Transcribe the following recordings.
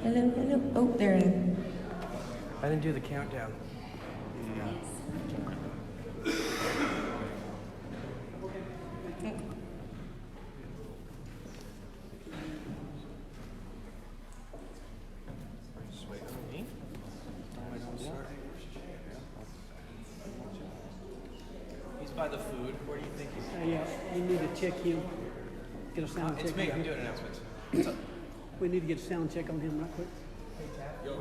Hello, hello. Oh, there it is. I didn't do the countdown. Just wait for me. He's by the food. Where do you think he's? Yeah, we need to check him. Get a sound check. It's me. on I'm him. doing announcements. We need to get a sound check on him right quick. Yo,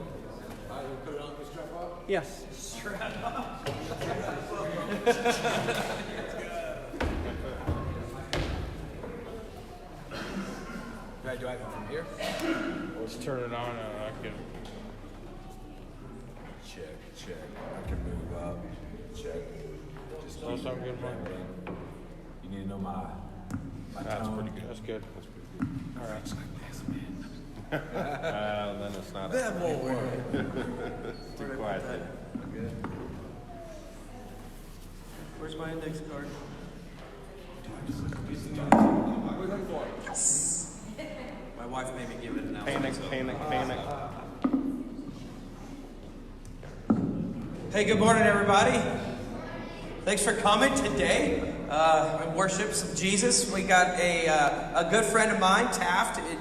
I will put it on the strap up. Yes. Do I have it from here? Let's turn it on and I can. Check. I can move up. Check. Just Does that sound good, Mike? You need to know my That's tone. pretty good. That's good. That's pretty good. All right. It's like this, man. Then it's not. That won't work. Too quiet. Good. Where's my index card? My wife made me give it an announcement. Panic. Hey, good morning, everybody. Thanks for coming today. In worships of Jesus, we got a good friend of mine, Taft. And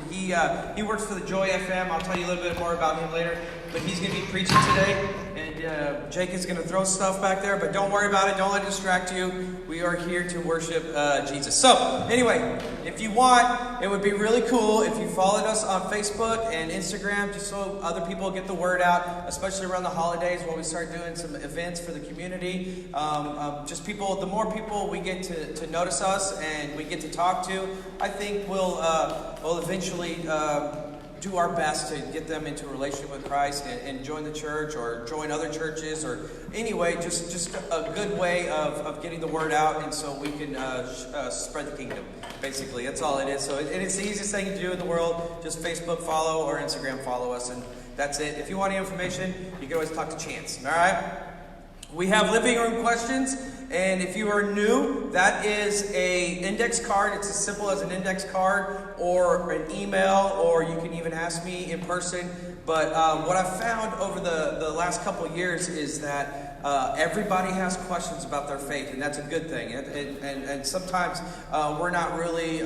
he works for the Joy FM. I'll tell you a little bit more about him later. But he's going to be preaching today, and Jake is going to throw stuff back there. But don't worry about it. Don't let it distract you. We are here to worship Jesus. So, anyway, if you want, it would be really cool if you followed us on Facebook and Instagram, just so other people get the word out, especially around the holidays when we start doing some events for the community. Just people, the more people we get to notice us and we get to talk to, I think we'll eventually do our best to get them into a relationship with Christ and join the church or join other churches, or anyway, just a good way of getting the word out, and so we can spread the kingdom. Basically, that's all it is. So it's the easiest thing to do in the world. Just Facebook follow or Instagram follow us, and that's it. If you want any information, you can always talk to Chance. All right. We have living room questions, and if you are new, that is a index card. It's as simple as an index card or an email, or you can even ask me in person. But what I've found over the last couple of years is that everybody has questions about their faith, and that's a good thing. And sometimes we're not really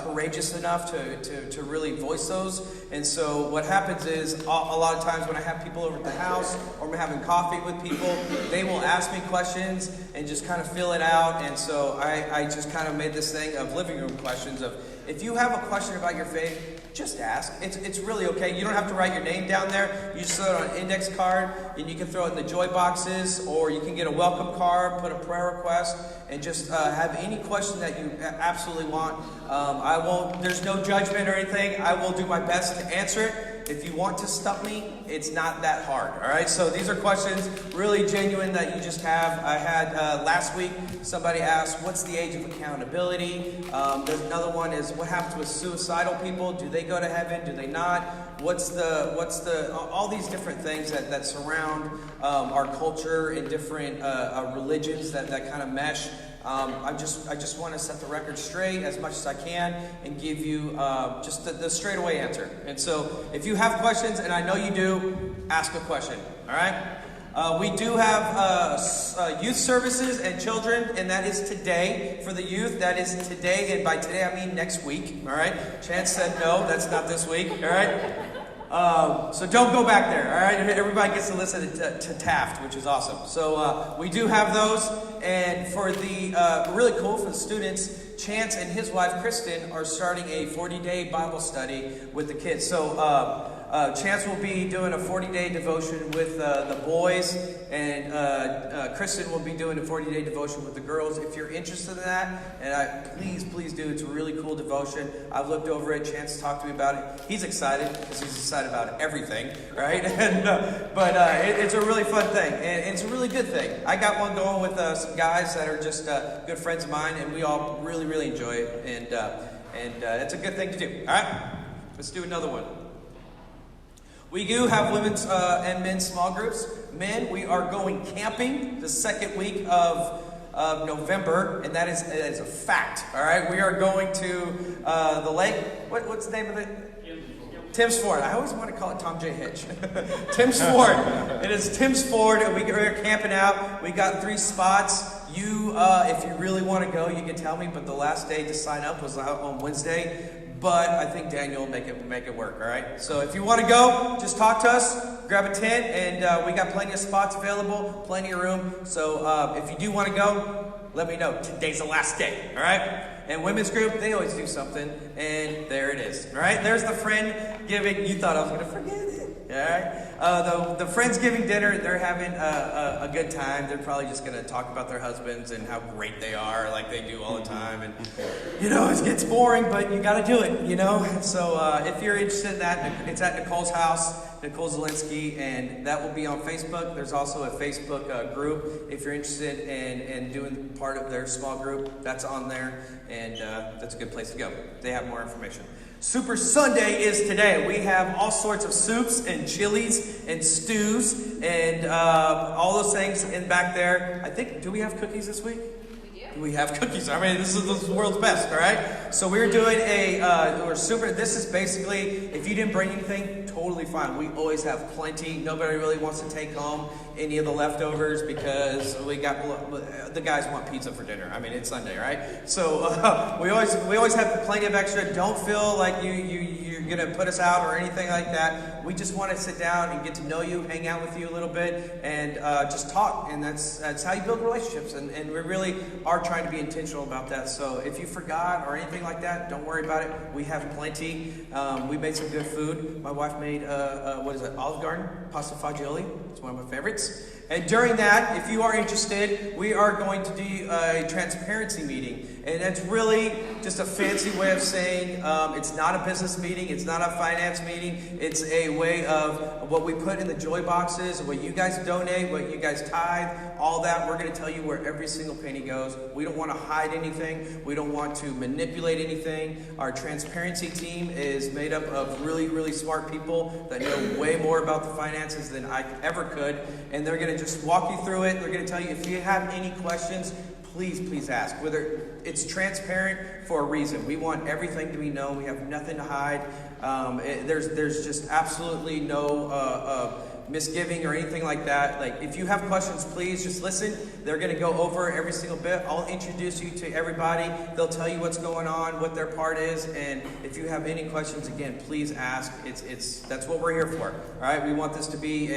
courageous enough to really voice those. And so what happens is a lot of times when I have people over at the house or I'm having coffee with people, they will ask me questions and just kind of fill it out. And so I just kind of made this thing of living room questions of, if you have a question about your faith, just ask. It's really okay. You don't have to write your name down there. You just throw it on an index card, and you can throw it in the joy boxes, or you can get a welcome card, put a prayer request, and just have any question that you absolutely want. There's no judgment or anything. I will do my best to answer it. If you want to stump me, it's not that hard. All right. So these are questions really genuine that you just have. I had last week somebody asked, "What's the age of accountability?" There's another one is, "What happens with suicidal people? Do they go to heaven? Do they not? What's the all these different things that surround our culture and different religions that kind of mesh." I just want to set the record straight as much as I can and give you just the straightaway answer. And so if you have questions, and I know you do, ask a question. All right? We do have youth services and children, and that is today. For the youth, that is today, and by today I mean next week. All right? Chance said no, that's not this week. All right? So don't go back there, all right? Everybody gets to listen to Taft, which is awesome. So we do have those, and for the really cool for the students, Chance and his wife Kristen are starting a 40-day Bible study with the kids. So Chance will be doing a 40-day devotion with the boys, and Kristen will be doing a 40-day devotion with the girls. If you're interested in that, and please do. It's a really cool devotion. I've looked over it. Chance talked to me about it. He's excited because he's excited about everything, right? But it's a really fun thing, and it's a really good thing. I got one going with some guys that are just good friends of mine, and we all really enjoy it, and it's a good thing to do. All right, let's do another one. We do have women's and men's small groups. Men, we are going camping the second week of November, and that is a fact. All right, we are going to the lake. What's the name of it? Tim's Ford. I always want to call it Tom J. Hitch. Tim's Ford. It is Tim's Ford. We're camping out. We got 3 spots. You, if you really want to go, you can tell me. But the last day to sign up was out on Wednesday. But I think Daniel will make it work. All right. So if you want to go, just talk to us. Grab a tent, and we got plenty of spots available, plenty of room. So if you do want to go, let me know. Today's the last day. All right. And women's group, they always do something, and there it is. All right, there's the friend giving. You thought I was going to forget it. All right, the Friendsgiving dinner, they're having a good time. They're probably just going to talk about their husbands and how great they are, like they do all the time. And it gets boring, but you got to do it. So if you're interested in that, it's at Nicole's house. Nicole Zielinski, and that will be on Facebook. There's also a Facebook group if you're interested in doing part of their small group. That's on there, and that's a good place to go. They have more information. Super Sunday is today. We have all sorts of soups and chilies and stews and all those things in back there. I think, do we have cookies this week? We have cookies. I mean, this is the world's best, all right? So we're doing this is basically, if you didn't bring anything, totally fine. We always have plenty. Nobody really wants to take home any of the leftovers because the guys want pizza for dinner. I mean, it's Sunday, right? So we always have plenty of extra. Don't feel like you're going to put us out or anything like that. We just want to sit down and get to know you, hang out with you a little bit, and just talk. And that's how you build relationships. And we really are trying to be intentional about that. So if you forgot or anything like that, don't worry about it. We have plenty. We made some good food. My wife made Olive Garden pasta fagioli. It's one of my favorites. And during that, if you are interested, we are going to do a transparency meeting. And that's really just a fancy way of saying it's not a business meeting, it's not a finance meeting, it's a way of what we put in the joy boxes, what you guys donate, what you guys tithe, all that. We're going to tell you where every single penny goes. We don't want to hide anything. We don't want to manipulate anything. Our transparency team is made up of really, really smart people that know way more about the finances than I ever could. And they're going to just walk you through it. They're going to tell you if you have any questions, please ask. Whether it's transparent for a reason. We want everything to be known. We have nothing to hide. There's just absolutely no misgiving or anything like that. Like, if you have questions, please just listen. They're going to go over every single bit. I'll introduce you to everybody. They'll tell you what's going on, what their part is, and if you have any questions, again, please ask. That's what we're here for. All right, we want this to be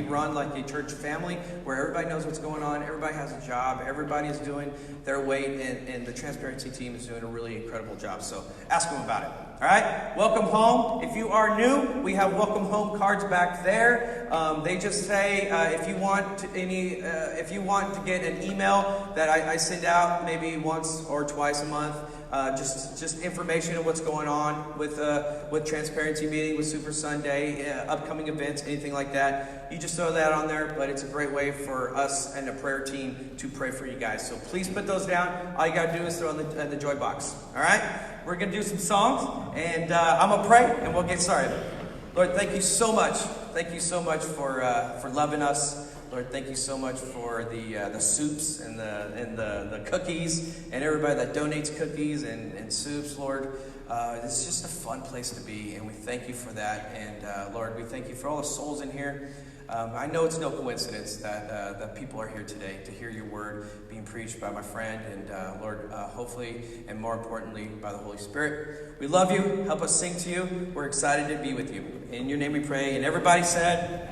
run like a church family where everybody knows what's going on. Everybody has a job. Everybody is doing their weight, and the transparency team is doing a really incredible job. So ask them about it. All right, welcome home. If you are new, we have welcome home cards back there. They just say if you want to get an email that I send out maybe once or twice a month, just information of what's going on with Transparency Meeting, with Super Sunday, upcoming events, anything like that. You just throw that on there, but it's a great way for us and the prayer team to pray for you guys. So please put those down. All you got to do is throw in the joy box. All right? We're going to do some songs, and I'm going to pray, and we'll get started. Lord, thank you so much. Thank you so much for loving us. Lord, thank you so much for the soups and the cookies and everybody that donates cookies and soups, Lord. It's just a fun place to be, and we thank you for that. And Lord, we thank you for all the souls in here. I know it's no coincidence that people are here today to hear your word being preached by my friend, and Lord, hopefully, and more importantly, by the Holy Spirit. We love you. Help us sing to you. We're excited to be with you. In your name we pray. And everybody said,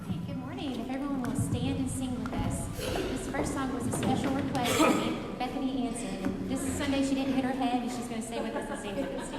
Hey, good morning. If everyone will stand and sing with us. This first song was a special request from Bethany Anson. This Sunday she didn't hit her head, and she's going to stay with us and sing with us.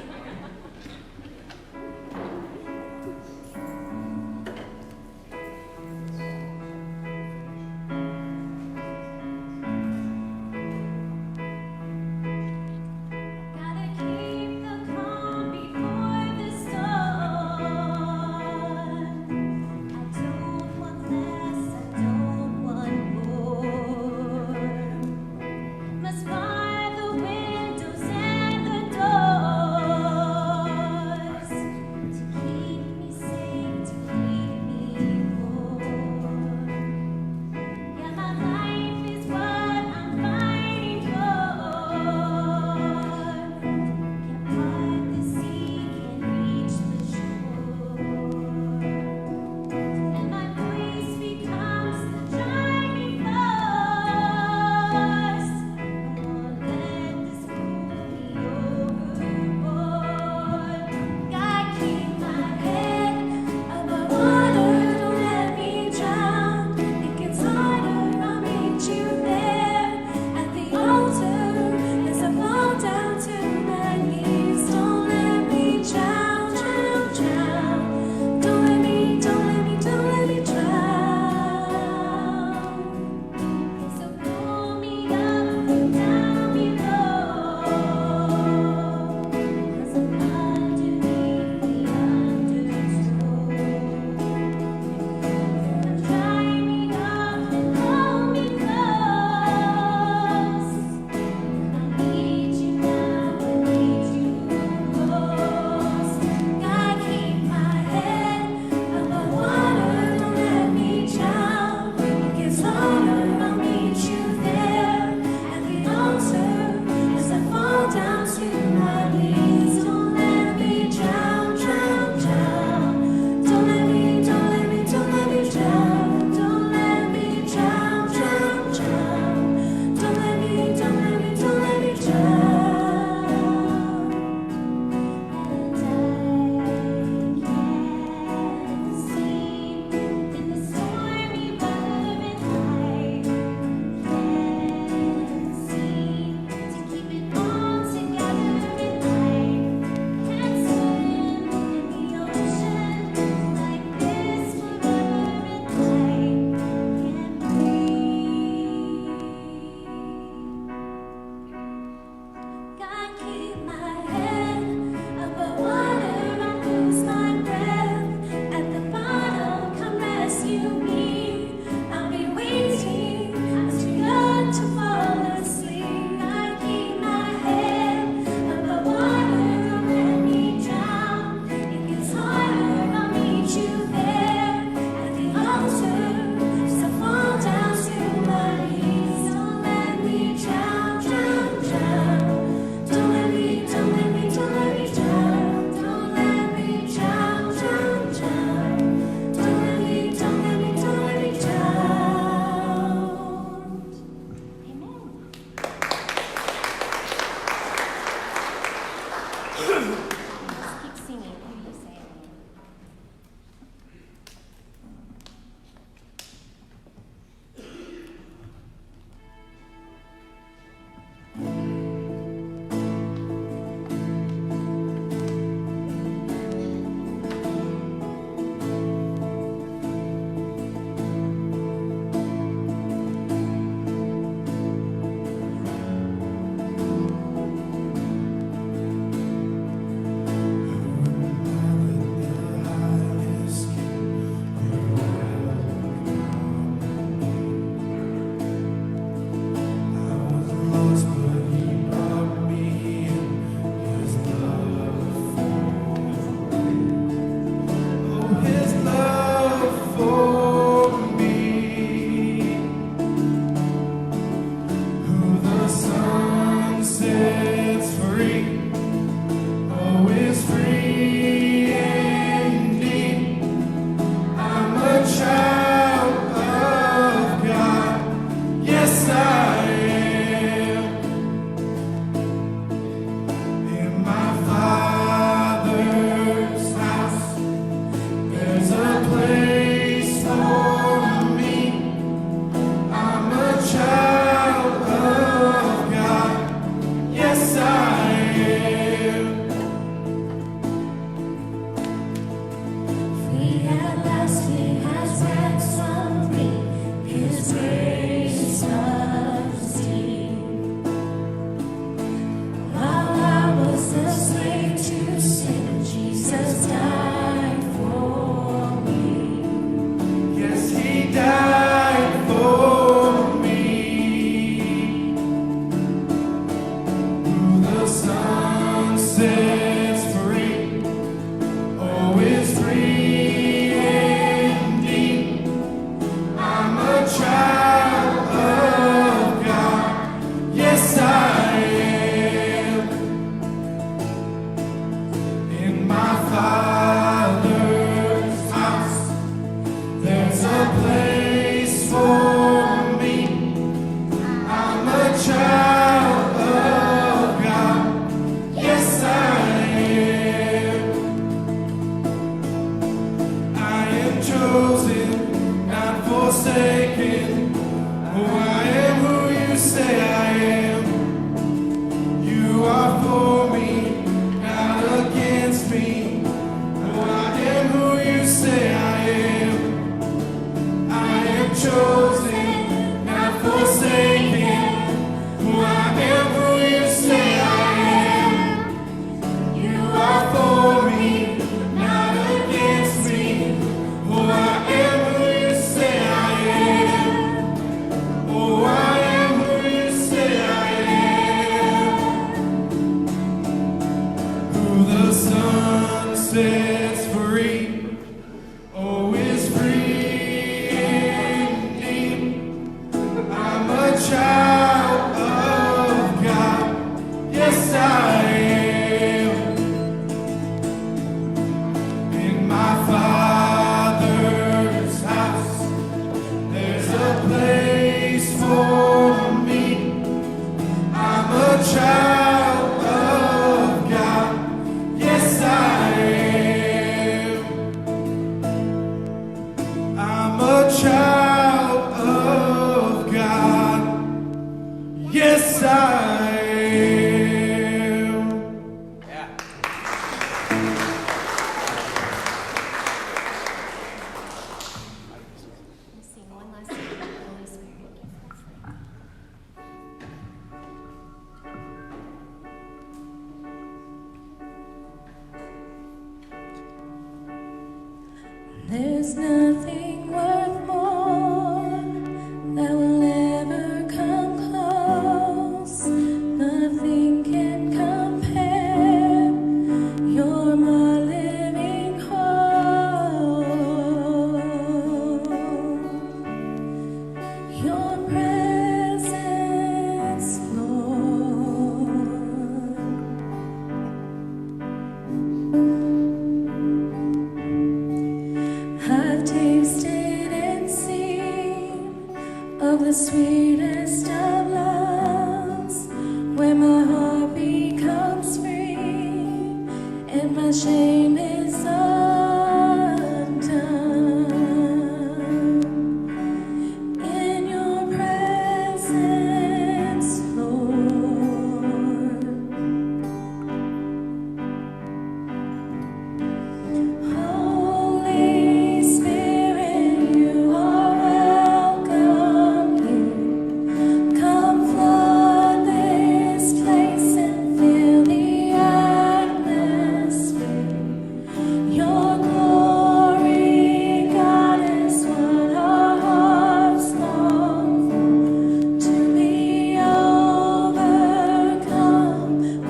Must find the windows and the door. Just keep singing. Who do you say? There's nothing worth more that will ever come close. Nothing can compare. You're my living hope. Your presence, Lord. I've tasted and seen of the sweetest of loves, where my heart becomes free and my shame is undone. In your presence, Lord, Holy Spirit, you are welcome here. Come flood this place and fill the atmosphere. Your glory, God, is what our hearts long for, to be overcome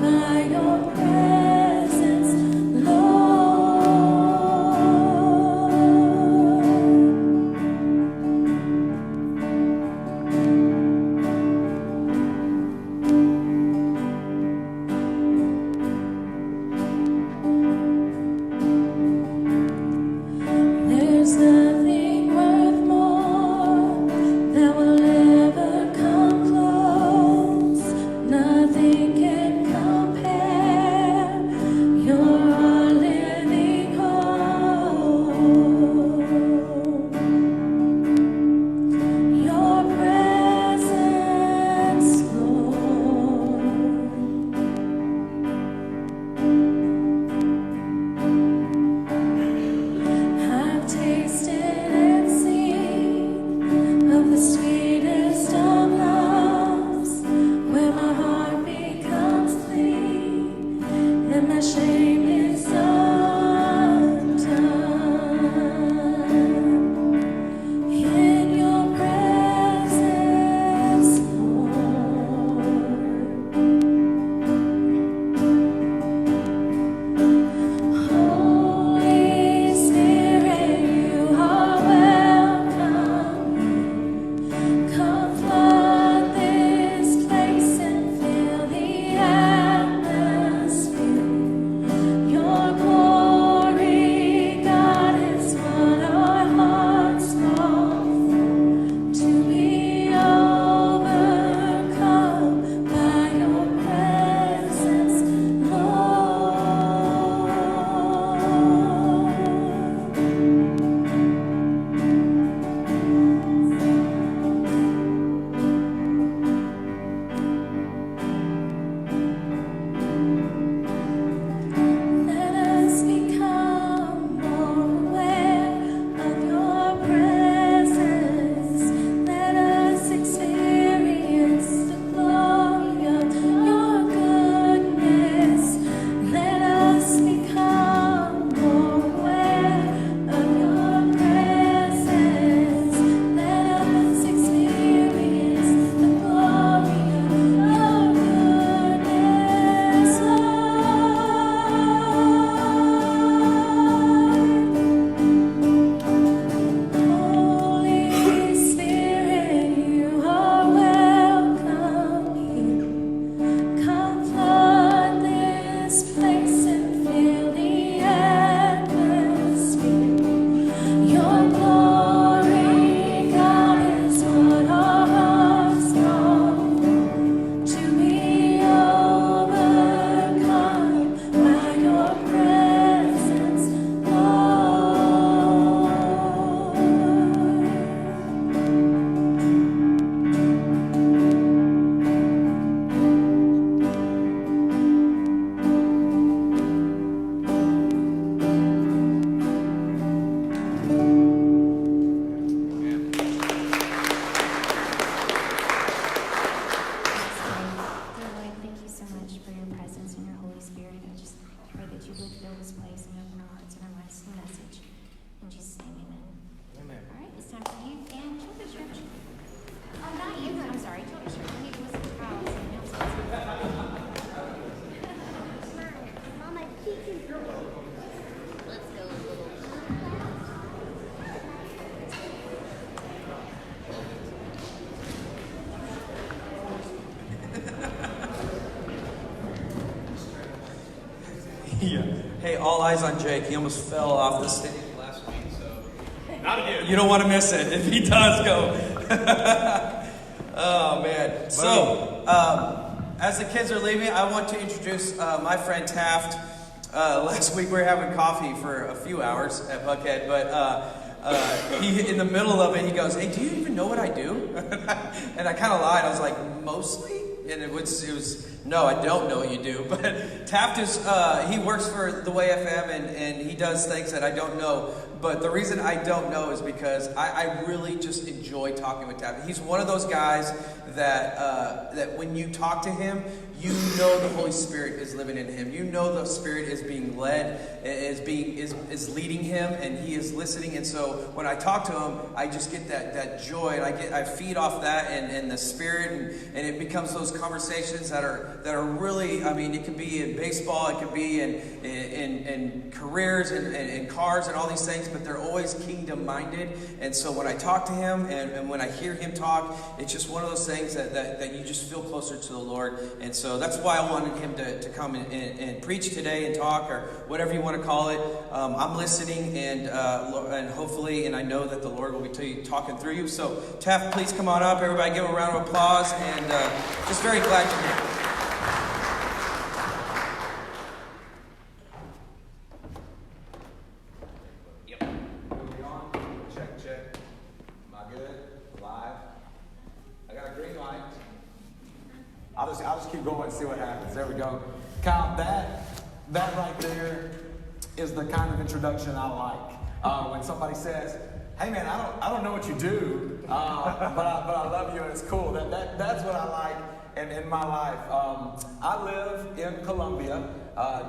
by your presence, Lord. There's nothing worth more that will ever come close. Nothing can compare. You're our living hope. Your presence, Lord. I've tasted and seen of the sweetest of loves, where my heart becomes clean and my shame is undone. In your presence, Lord. Holy Spirit, you are welcome. Come flood this place and fill the atmosphere. Your glory, God, is what our hearts long for, to be overcome by your presence, Lord. Let us become more aware of your presence. Let us experience the glory of your goodness. Let us become more aware of your presence. Let us experience the glory of your goodness, Holy Spirit, you are welcome here. Come flood this place and fill the atmosphere. Your glory, God, is what our hearts long for, to be overcome by your presence, Lord. Dear Lord, thank you so much for your presence and your Holy Spirit. I just pray that you would fill this place and open our hearts and our minds to the message. In Jesus' name, amen. All right, it's time for you and children's church. Oh, not you. I'm sorry, children's church. I need to listen to Kyle as he announces. Mama, let's go a little. Yeah. Hey, all eyes on Jake. He almost fell off the stage last week, so not again. You don't want to miss it. If he does, go. Oh man. So, as the kids are leaving, I want to introduce my friend Taft. Last week we were having coffee for a few hours at Buckhead, but he, in the middle of it, he goes, "Hey, do you even know what I do?" And I kind of lied. I was like, "Mostly?" And it was, "No, I don't know what you do." But Taft is, he works for the Way FM, and he does things that I don't know. But the reason I don't know is because I really just enjoy talking with Taft. He's one of those guys that when you talk to him, you know the Holy Spirit is living in him. You know the Spirit is being led, is leading him, and he is listening. And so when I talk to him, I just get that joy, and I feed off that and the Spirit, and it becomes those conversations that are really, I mean, it could be in baseball, it could be in careers and cars and all these things, but they're always kingdom minded. And so when I talk to him and when I hear him talk, it's just one of those things that you just feel closer to the Lord. And so that's why I wanted him to come and preach today and talk, or whatever you want to call it. I'm listening, and hopefully, and I know that the Lord will be talking through you. So Taft, please come on up. Everybody give him a round of applause, and just very glad you're here. Check. Am I good? Live? I got a green light. I'll just keep going and see what happens. There we go. Kyle, that right there is the kind of introduction I like. When somebody says, "Hey man, I don't know what you do, but I love you and it's cool." That's what I like in my life. I live in Columbia.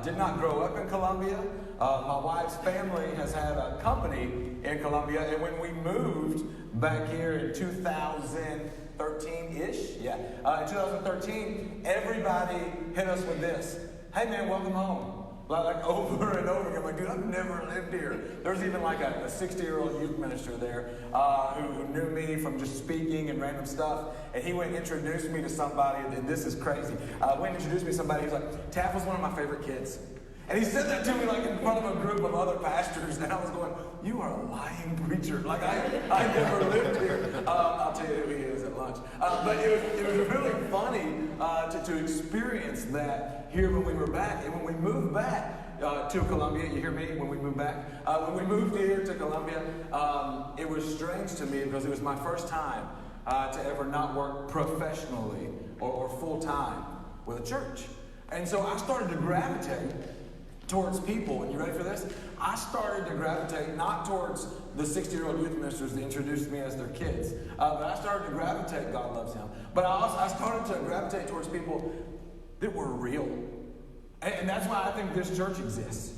Did not grow up in Columbia. My wife's family has had a company in Columbia, and when we moved back here in 2013-ish, in 2013, everybody hit us with this: "Hey man, welcome home." Like over and over again. I'm like, dude, I've never lived here. There's even like a 60-year-old youth minister there who knew me from just speaking and random stuff. And he went and introduced me to somebody, and this is crazy. Went and introduced me to somebody. He's like, "Taft was one of my favorite kids." And he said that to me like in front of a group of other pastors, and I was going, "You are a lying preacher. Like I never lived here." I'll tell you who he is at lunch. But it was really funny to experience that here when we were back. And when we moved back to Columbia, you hear me? When we moved back, when we moved here to Columbia, it was strange to me because it was my first time to ever not work professionally or full time with a church. And so I started to gravitate towards people, and you ready for this? I started to gravitate not towards the 60-year-old youth ministers that introduced me as their kids, but I started to gravitate, God loves him, but I started to gravitate towards people that were real. And that's why I think this church exists.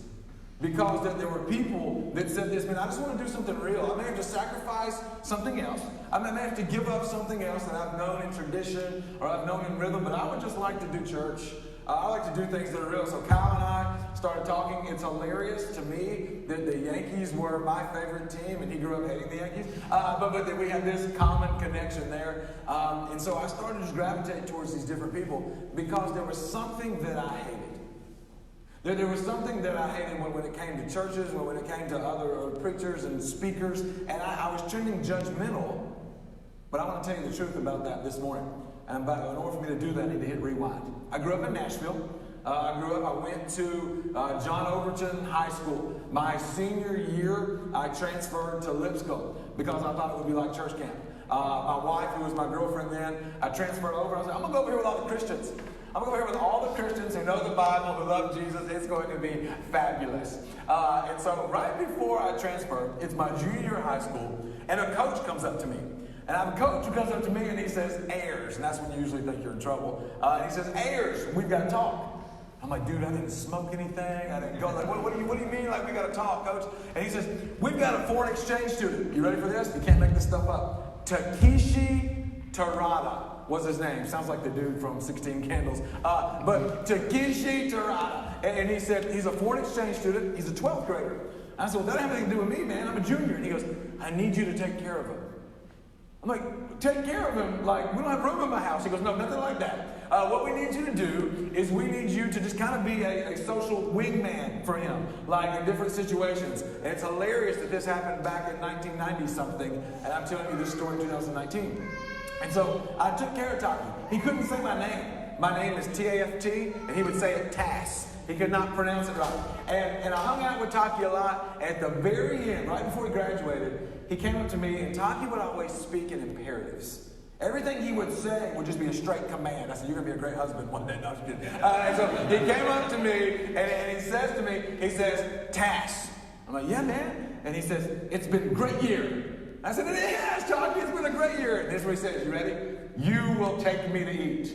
Because there were people that said this, man, I just want to do something real. I may have to sacrifice something else. I may have to give up something else that I've known in tradition or I've known in rhythm, but I would just like to do church. I like to do things that are real. So Kyle and I started talking. It's hilarious to me that the Yankees were my favorite team, and he grew up hating the Yankees. But that we had this common connection there. And so I started to gravitate towards these different people because there was something that I hated. There was something that I hated when it came to churches, when it came to other preachers and speakers, and I was trending judgmental. But I want to tell you the truth about that this morning. And in order for me to do that, I need to hit rewind. I grew up in Nashville. I went to John Overton High School. My senior year, I transferred to Lipscomb because I thought it would be like church camp. My wife, who was my girlfriend then, I transferred over. I was like, I'm going to go over here with all the Christians. I'm going to go here with all the Christians who know the Bible, who love Jesus. It's going to be fabulous. And so right before I transferred, it's my junior year of high school, and a coach comes up to me. And I have a coach who comes up to me and he says, Ayers. And that's when you usually think you're in trouble. And he says, Ayers, we've got to talk. I'm like, dude, I didn't smoke anything. I didn't go. Like, what do you mean? Like, we got to talk, coach? And he says, we've got a foreign exchange student. You ready for this? You can't make this stuff up. Takeshi Terada was his name. Sounds like the dude from 16 Candles. But Takeshi Terada. And he said, he's a foreign exchange student. He's a 12th grader. I said, well, that doesn't have anything to do with me, man. I'm a junior. And he goes, I need you to take care of him. I'm like, take care of him. Like, we don't have room in my house. He goes, no, nothing like that. What we need you to do is we need you to just kind of be a social wingman for him, like in different situations. And it's hilarious that this happened back in 1990-something, and I'm telling you this story in 2019. And so I took care of Taki. He couldn't say my name. My name is T-A-F-T, and he would say it TAS. He could not pronounce it right. And I hung out with Taki a lot. At the very end, right before he graduated, he came up to me, and Taki would always speak in imperatives. Everything he would say would just be a straight command. I said, "You're going to be a great husband one day." No, I'm just kidding. And so he came up to me, and he says to me, he says, "Tass." I'm like, "Yeah, man." And he says, "It's been a great year." I said, "It has, Taki. It's been a great year." And this is what he says. You ready? "You will take me to eat."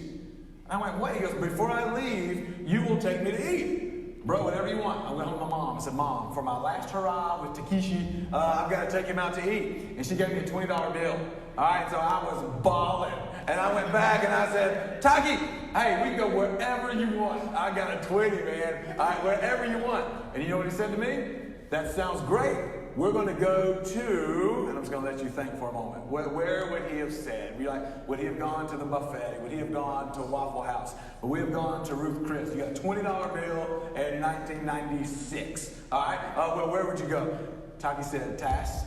I went, "What?" He goes, "Before I leave, you will take me to eat." "Bro, whatever you want." I went home to my mom. I said, "Mom, for my last hurrah with Takeshi, I've got to take him out to eat." And she gave me a $20 bill. All right, so I was balling. And I went back and I said, "Taki, hey, we can go wherever you want. I got a 20, man. All right, wherever you want." And you know what he said to me? "That sounds great. We're going to go to," and I'm just going to let you think for a moment. Where would he have said? Would he have gone to the buffet? Would he have gone to Waffle House? Would we have gone to Ruth Chris? You got a $20 bill in 1996. All right? Well, where would you go? Taki said, "Tass,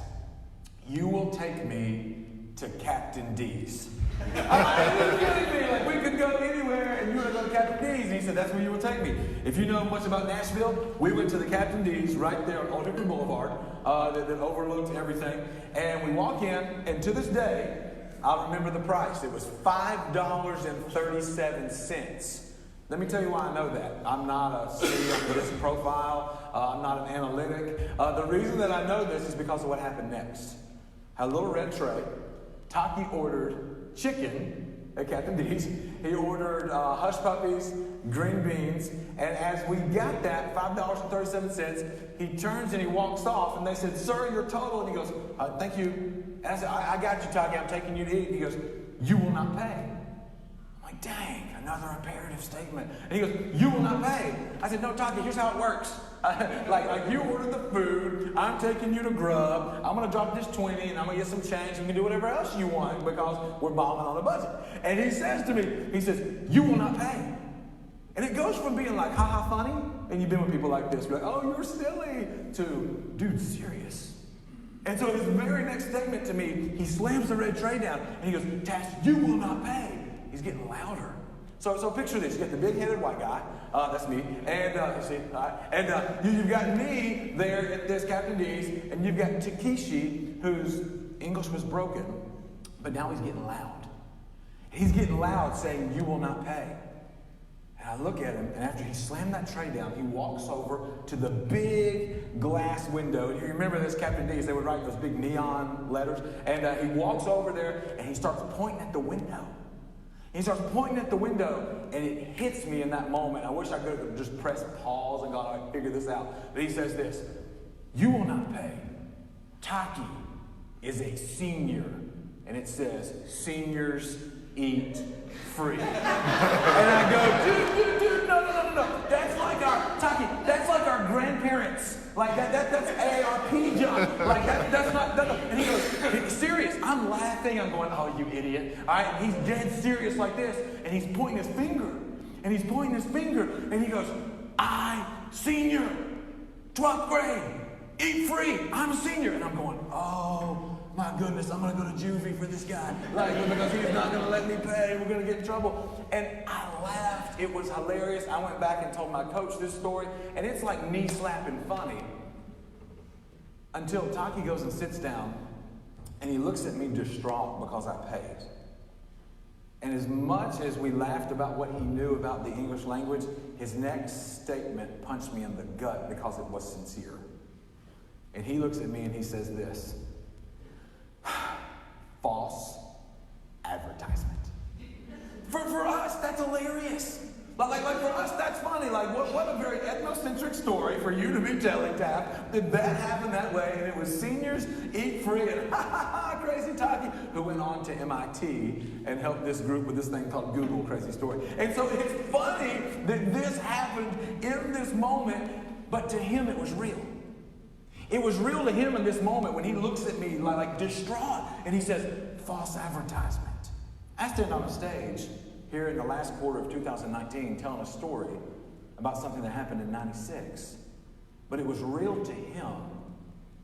you will take me to Captain D's." Are you kidding me? Like, we could go anywhere and you would go to Captain D's. He said, "That's where you will take me." If you know much about Nashville, we went to the Captain D's right there on Hickory Boulevard that overlooked everything. And we walk in, and to this day, I remember the price. It was $5.37. Let me tell you why I know that. I'm not a city on this profile. I'm not an analytic. The reason that I know this is because of what happened next. Had a little red tray. Taki ordered chicken at Captain D's. He ordered hush puppies, green beans, and as we got that, $5.37, he turns and he walks off, and they said, "Sir, your total," and he goes, "Thank you." And I said, I got you, Taki, I'm taking you to eat. And he goes, "You will not pay." I'm like, dang, another imperative statement. And he goes, "You will not pay." I said, "No, Taki, here's how it works. like you ordered the food, I'm taking you to Grub, I'm going to drop this 20 and I'm going to get some change, and you can do whatever else you want because we're bombing on a budget." And he says to me, he says, "You will not pay." And it goes from being like, ha funny, and you've been with people like this, you're like, "Oh, you're silly," to, "Dude, serious." And so his very next statement to me, he slams the red tray down and he goes, "Tass, you will not pay." He's getting louder. So picture this. You got the big-headed white guy. That's me. And you see, and you've got me there at this Captain D's, and you've got Takeshi, whose English was broken, but now he's getting loud. He's getting loud saying, "You will not pay." And I look at him, and after he slammed that tray down, he walks over to the big glass window. And you remember this Captain D's, they would write those big neon letters. And he walks over there, and he starts pointing at the window. He starts pointing at the window, and it hits me in that moment. I wish I could have just pressed pause and gone, "I figure this out." But he says this, "You will not pay. Taki is a senior." And it says, "Seniors eat free." And I go, dude, no. That's like our, Taki, that's like our grandparents. Like that's AARP junk. Like that's not. And he goes, serious. I'm laughing. I'm going, "Oh, you idiot!" All right. And he's dead serious like this, and he's pointing his finger, and he goes, "I, senior, 12th grade, eat free. I'm a senior." And I'm going, "Oh my goodness, I'm gonna go to juvie for this guy. Like, because he's not gonna let me pay. We're gonna get in trouble." And I laughed. It was hilarious. I went back and told my coach this story, and it's like knee slapping funny. Until Taki goes and sits down, and he looks at me distraught because I paid. And as much as we laughed about what he knew about the English language, his next statement punched me in the gut because it was sincere. And he looks at me and he says this: "False advertisement." For us, that's hilarious. Like for us, that's funny. Like, what a very ethnocentric story for you to be telling, Taft. Did that happen that way? And it was seniors eat free, and crazy Taki, who went on to MIT and helped this group with this thing called Google. Crazy story. And so it's funny that this happened in this moment, but to him it was real. It was real to him in this moment when he looks at me like distraught, and he says, "False advertisement." I stand on a stage here in the last quarter of 2019 telling a story about something that happened in 96. But it was real to him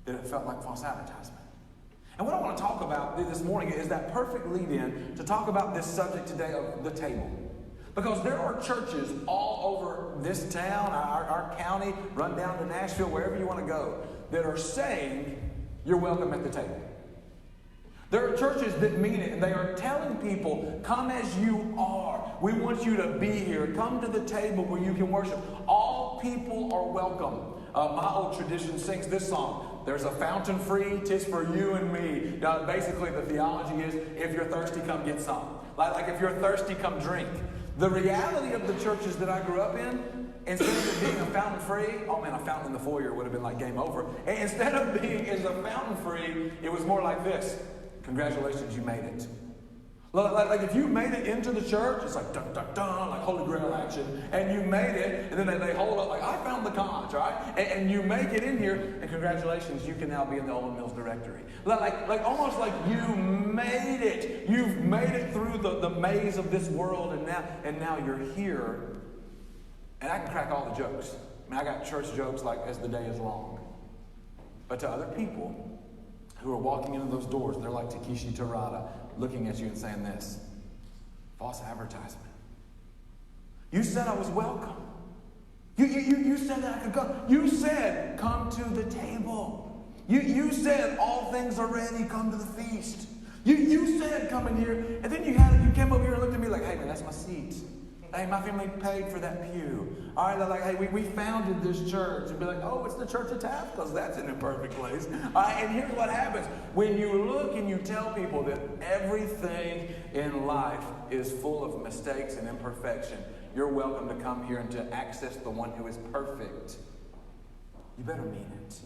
that it felt like false advertisement. And what I want to talk about this morning is that perfect lead-in to talk about this subject today of the table. Because there are churches all over this town, our county, run down to Nashville, wherever you want to go, that are saying you're welcome at the table. There are churches that mean it, and they are telling people, come as you are. We want you to be here. Come to the table where you can worship. All people are welcome. My old tradition sings this song. There's a fountain free, 'tis for you and me. Basically, the theology is, if you're thirsty, come get some. Like if you're thirsty, come drink. The reality of the churches that I grew up in, instead of it being a fountain free, oh man, a fountain in the foyer would have been like game over. And instead of being as a fountain free, it was more like this. Congratulations, you made it. Like if you made it into the church, it's like dun dun dun, like Holy Grail action, and you made it, and then they hold up like, I found the conch, right? And you make it in here, and congratulations, you can now be in the Olin Mills directory. Like almost like you made it. You've made it through the maze of this world, and now you're here. And I can crack all the jokes. I mean, I got church jokes like as the day is long. But to other people who are walking into those doors, they're like Takeshi Terada, looking at you and saying this, false advertisement. You said I was welcome. You said that I could come. You said, come to the table. You said all things are ready, come to the feast. You said come in here, and then you came over here and looked at me like, hey man, that's my seat. Hey, my family paid for that pew. All right, they're like, hey, we founded this church. And be like, oh, it's the Church of Taft, because that's an imperfect place. All right, and here's what happens. When you look and you tell people that everything in life is full of mistakes and imperfection, you're welcome to come here and to access the one who is perfect. You better mean it.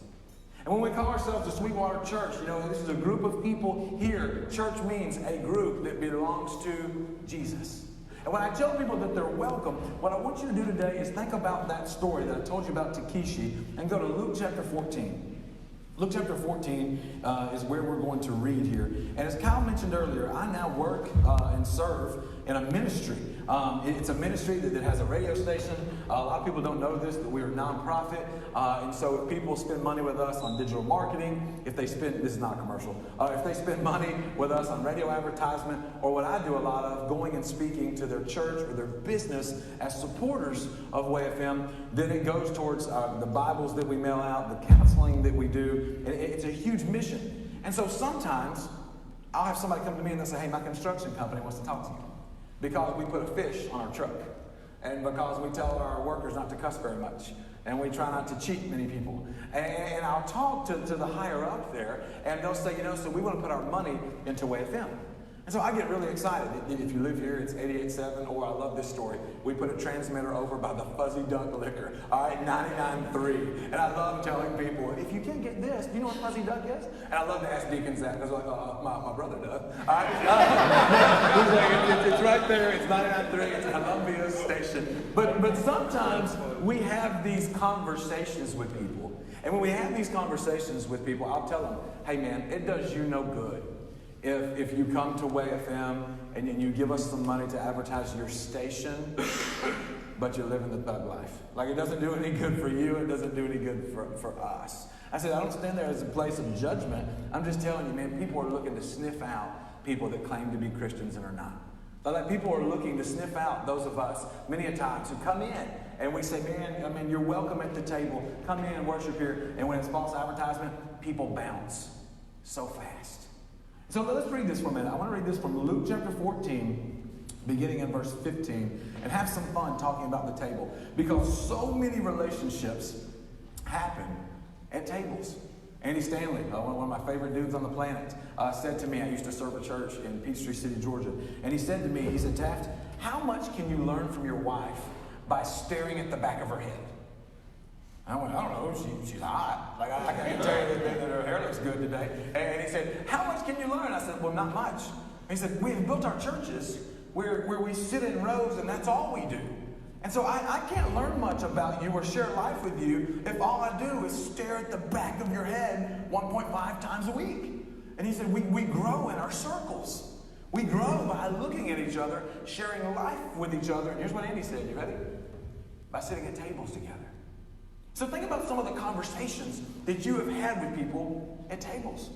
And when we call ourselves the Sweetwater Church, this is a group of people here. Church means a group that belongs to Jesus. And when I tell people that they're welcome, what I want you to do today is think about that story that I told you about Takeshi and go to Luke chapter 14. Luke chapter 14 is where we're going to read here. And as Kyle mentioned earlier, I now work and serve in a ministry. It's a ministry that has a radio station. A lot of people don't know this, but we're a nonprofit. And so if people spend money with us on digital marketing, this is not a commercial, if they spend money with us on radio advertisement, or what I do a lot of, going and speaking to their church or their business as supporters of WayFM, then it goes towards the Bibles that we mail out, the counseling that we do. It's a huge mission. And so sometimes I'll have somebody come to me and they'll say, hey, my construction company wants to talk to you because we put a fish on our truck and because we tell our workers not to cuss very much and we try not to cheat many people. And I'll talk to the higher up there and they'll say, so we want to put our money into WayFM. And so I get really excited. If you live here, it's 88.7, or I love this story. We put a transmitter over by the Fuzzy Duck Liquor, all right, 99.3. And I love telling people, if you can't get this, do you know what Fuzzy Duck is? And I love to ask deacons that, because my brother does. All right? He's like, it's right there, it's 99.3, it's a Columbia station. But sometimes we have these conversations with people. And when we have these conversations with people, I'll tell them, hey man, it does you no good if you come to WayFM and you give us some money to advertise your station, but you're living the thug life. Like, it doesn't do any good for you, it doesn't do any good for us. I said, I don't stand there as a place of judgment. I'm just telling you, man, people are looking to sniff out people that claim to be Christians and are not. Like, people are looking to sniff out those of us, many a times, who come in and we say, man, you're welcome at the table. Come in and worship here. And when it's false advertisement, people bounce so fast. So let's read this for a minute. I want to read this from Luke chapter 14, beginning in verse 15, and have some fun talking about the table. Because so many relationships happen at tables. Andy Stanley, one of my favorite dudes on the planet, said to me, I used to serve a church in Peachtree City, Georgia, and he said to me, he said, Taft, how much can you learn from your wife by staring at the back of her head? I went, I don't know, she's hot. Like, I can't tell you that her hair looks good today. And he said, how much can you learn? I said, well, not much. And he said, we have built our churches where we sit in rows and that's all we do. And so I can't learn much about you or share life with you if all I do is stare at the back of your head 1.5 times a week. And he said, we grow in our circles. We grow by looking at each other, sharing life with each other. And here's what Andy said, you ready? By sitting at tables together. So think about some of the conversations that you have had with people at tables.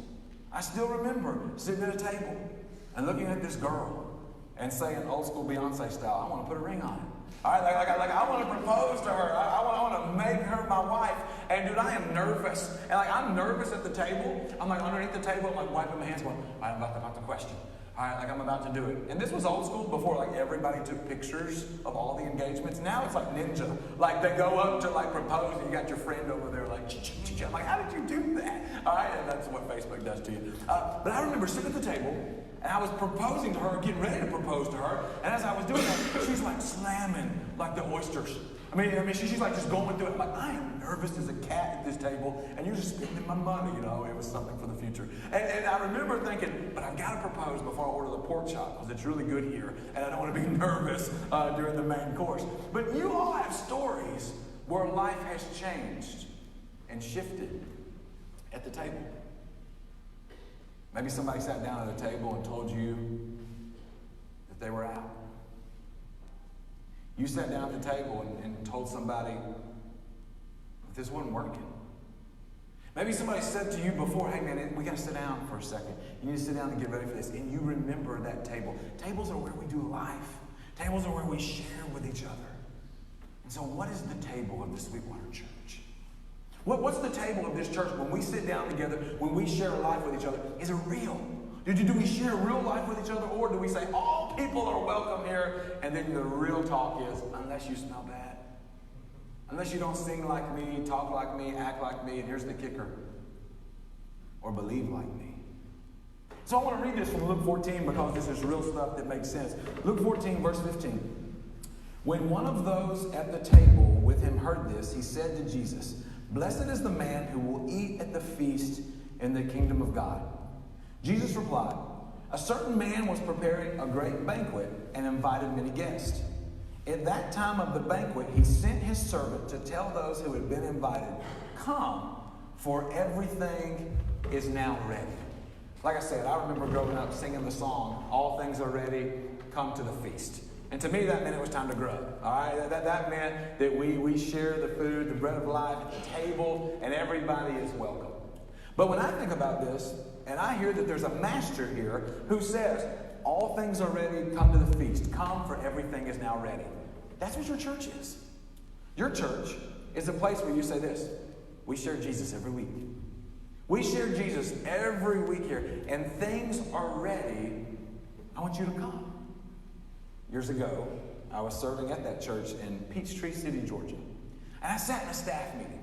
I still remember sitting at a table and looking at this girl. and say in old school Beyonce style, I want to put a ring on it. All right, like I want to propose to her. I want to make her my wife. And dude, I am nervous. And like I'm nervous at the table. I'm like underneath the table. I'm like wiping my hands, going, I'm about the question. All right, like I'm about to do it. And this was old school before like everybody took pictures of all the engagements. Now it's like ninja. Like they go up to like propose and you got your friend over there like, I'm like, how did you do that? All right, and that's what Facebook does to you. But I remember sitting at the table and I was proposing to her, getting ready to propose to her. And as I was doing that, she's like slamming like the oysters. I mean, she's like just going through it. I'm like, I am nervous as a cat at this table, and you're just spending my money, you know. It was something for the future. And I remember thinking, but I've got to propose before I order the pork chop, because it's really good here, and I don't want to be nervous during the main course. But you all have stories where life has changed and shifted at the table. Maybe somebody sat down at a table and told you that they were out. You sat down at the table and told somebody that this wasn't working. Maybe somebody said to you before, hey man, we got to sit down for a second. You need to sit down and get ready for this. And you remember that table. Tables are where we do life. Tables are where we share with each other. And so what is the table of the Sweetwater Church? What's the table of this church when we sit down together, when we share life with each other? Is it real? Do we share real life with each other, or do we say all people are welcome here, and then the real talk is, unless you smell bad, unless you don't sing like me, talk like me, act like me, and here's the kicker, or believe like me. So I want to read this from Luke 14 because this is real stuff that makes sense. Luke 14, verse 15. When one of those at the table with him heard this, he said to Jesus, "Blessed is the man who will eat at the feast in the kingdom of God." Jesus replied, "A certain man was preparing a great banquet and invited many guests. At that time of the banquet, he sent his servant to tell those who had been invited, 'Come, for everything is now ready.'" Like I said, I remember growing up singing the song, "All things are ready, come to the feast." And to me, that meant it was time to grub. All right, that meant that we share the food, the bread of life at the table, and everybody is welcome. But when I think about this, and I hear that there's a master here who says, all things are ready, come to the feast. Come, for everything is now ready. That's what your church is. Your church is a place where you say this, we share Jesus every week. We share Jesus every week here, and things are ready. I want you to come. Years ago, I was serving at that church in Peachtree City, Georgia. And I sat in a staff meeting.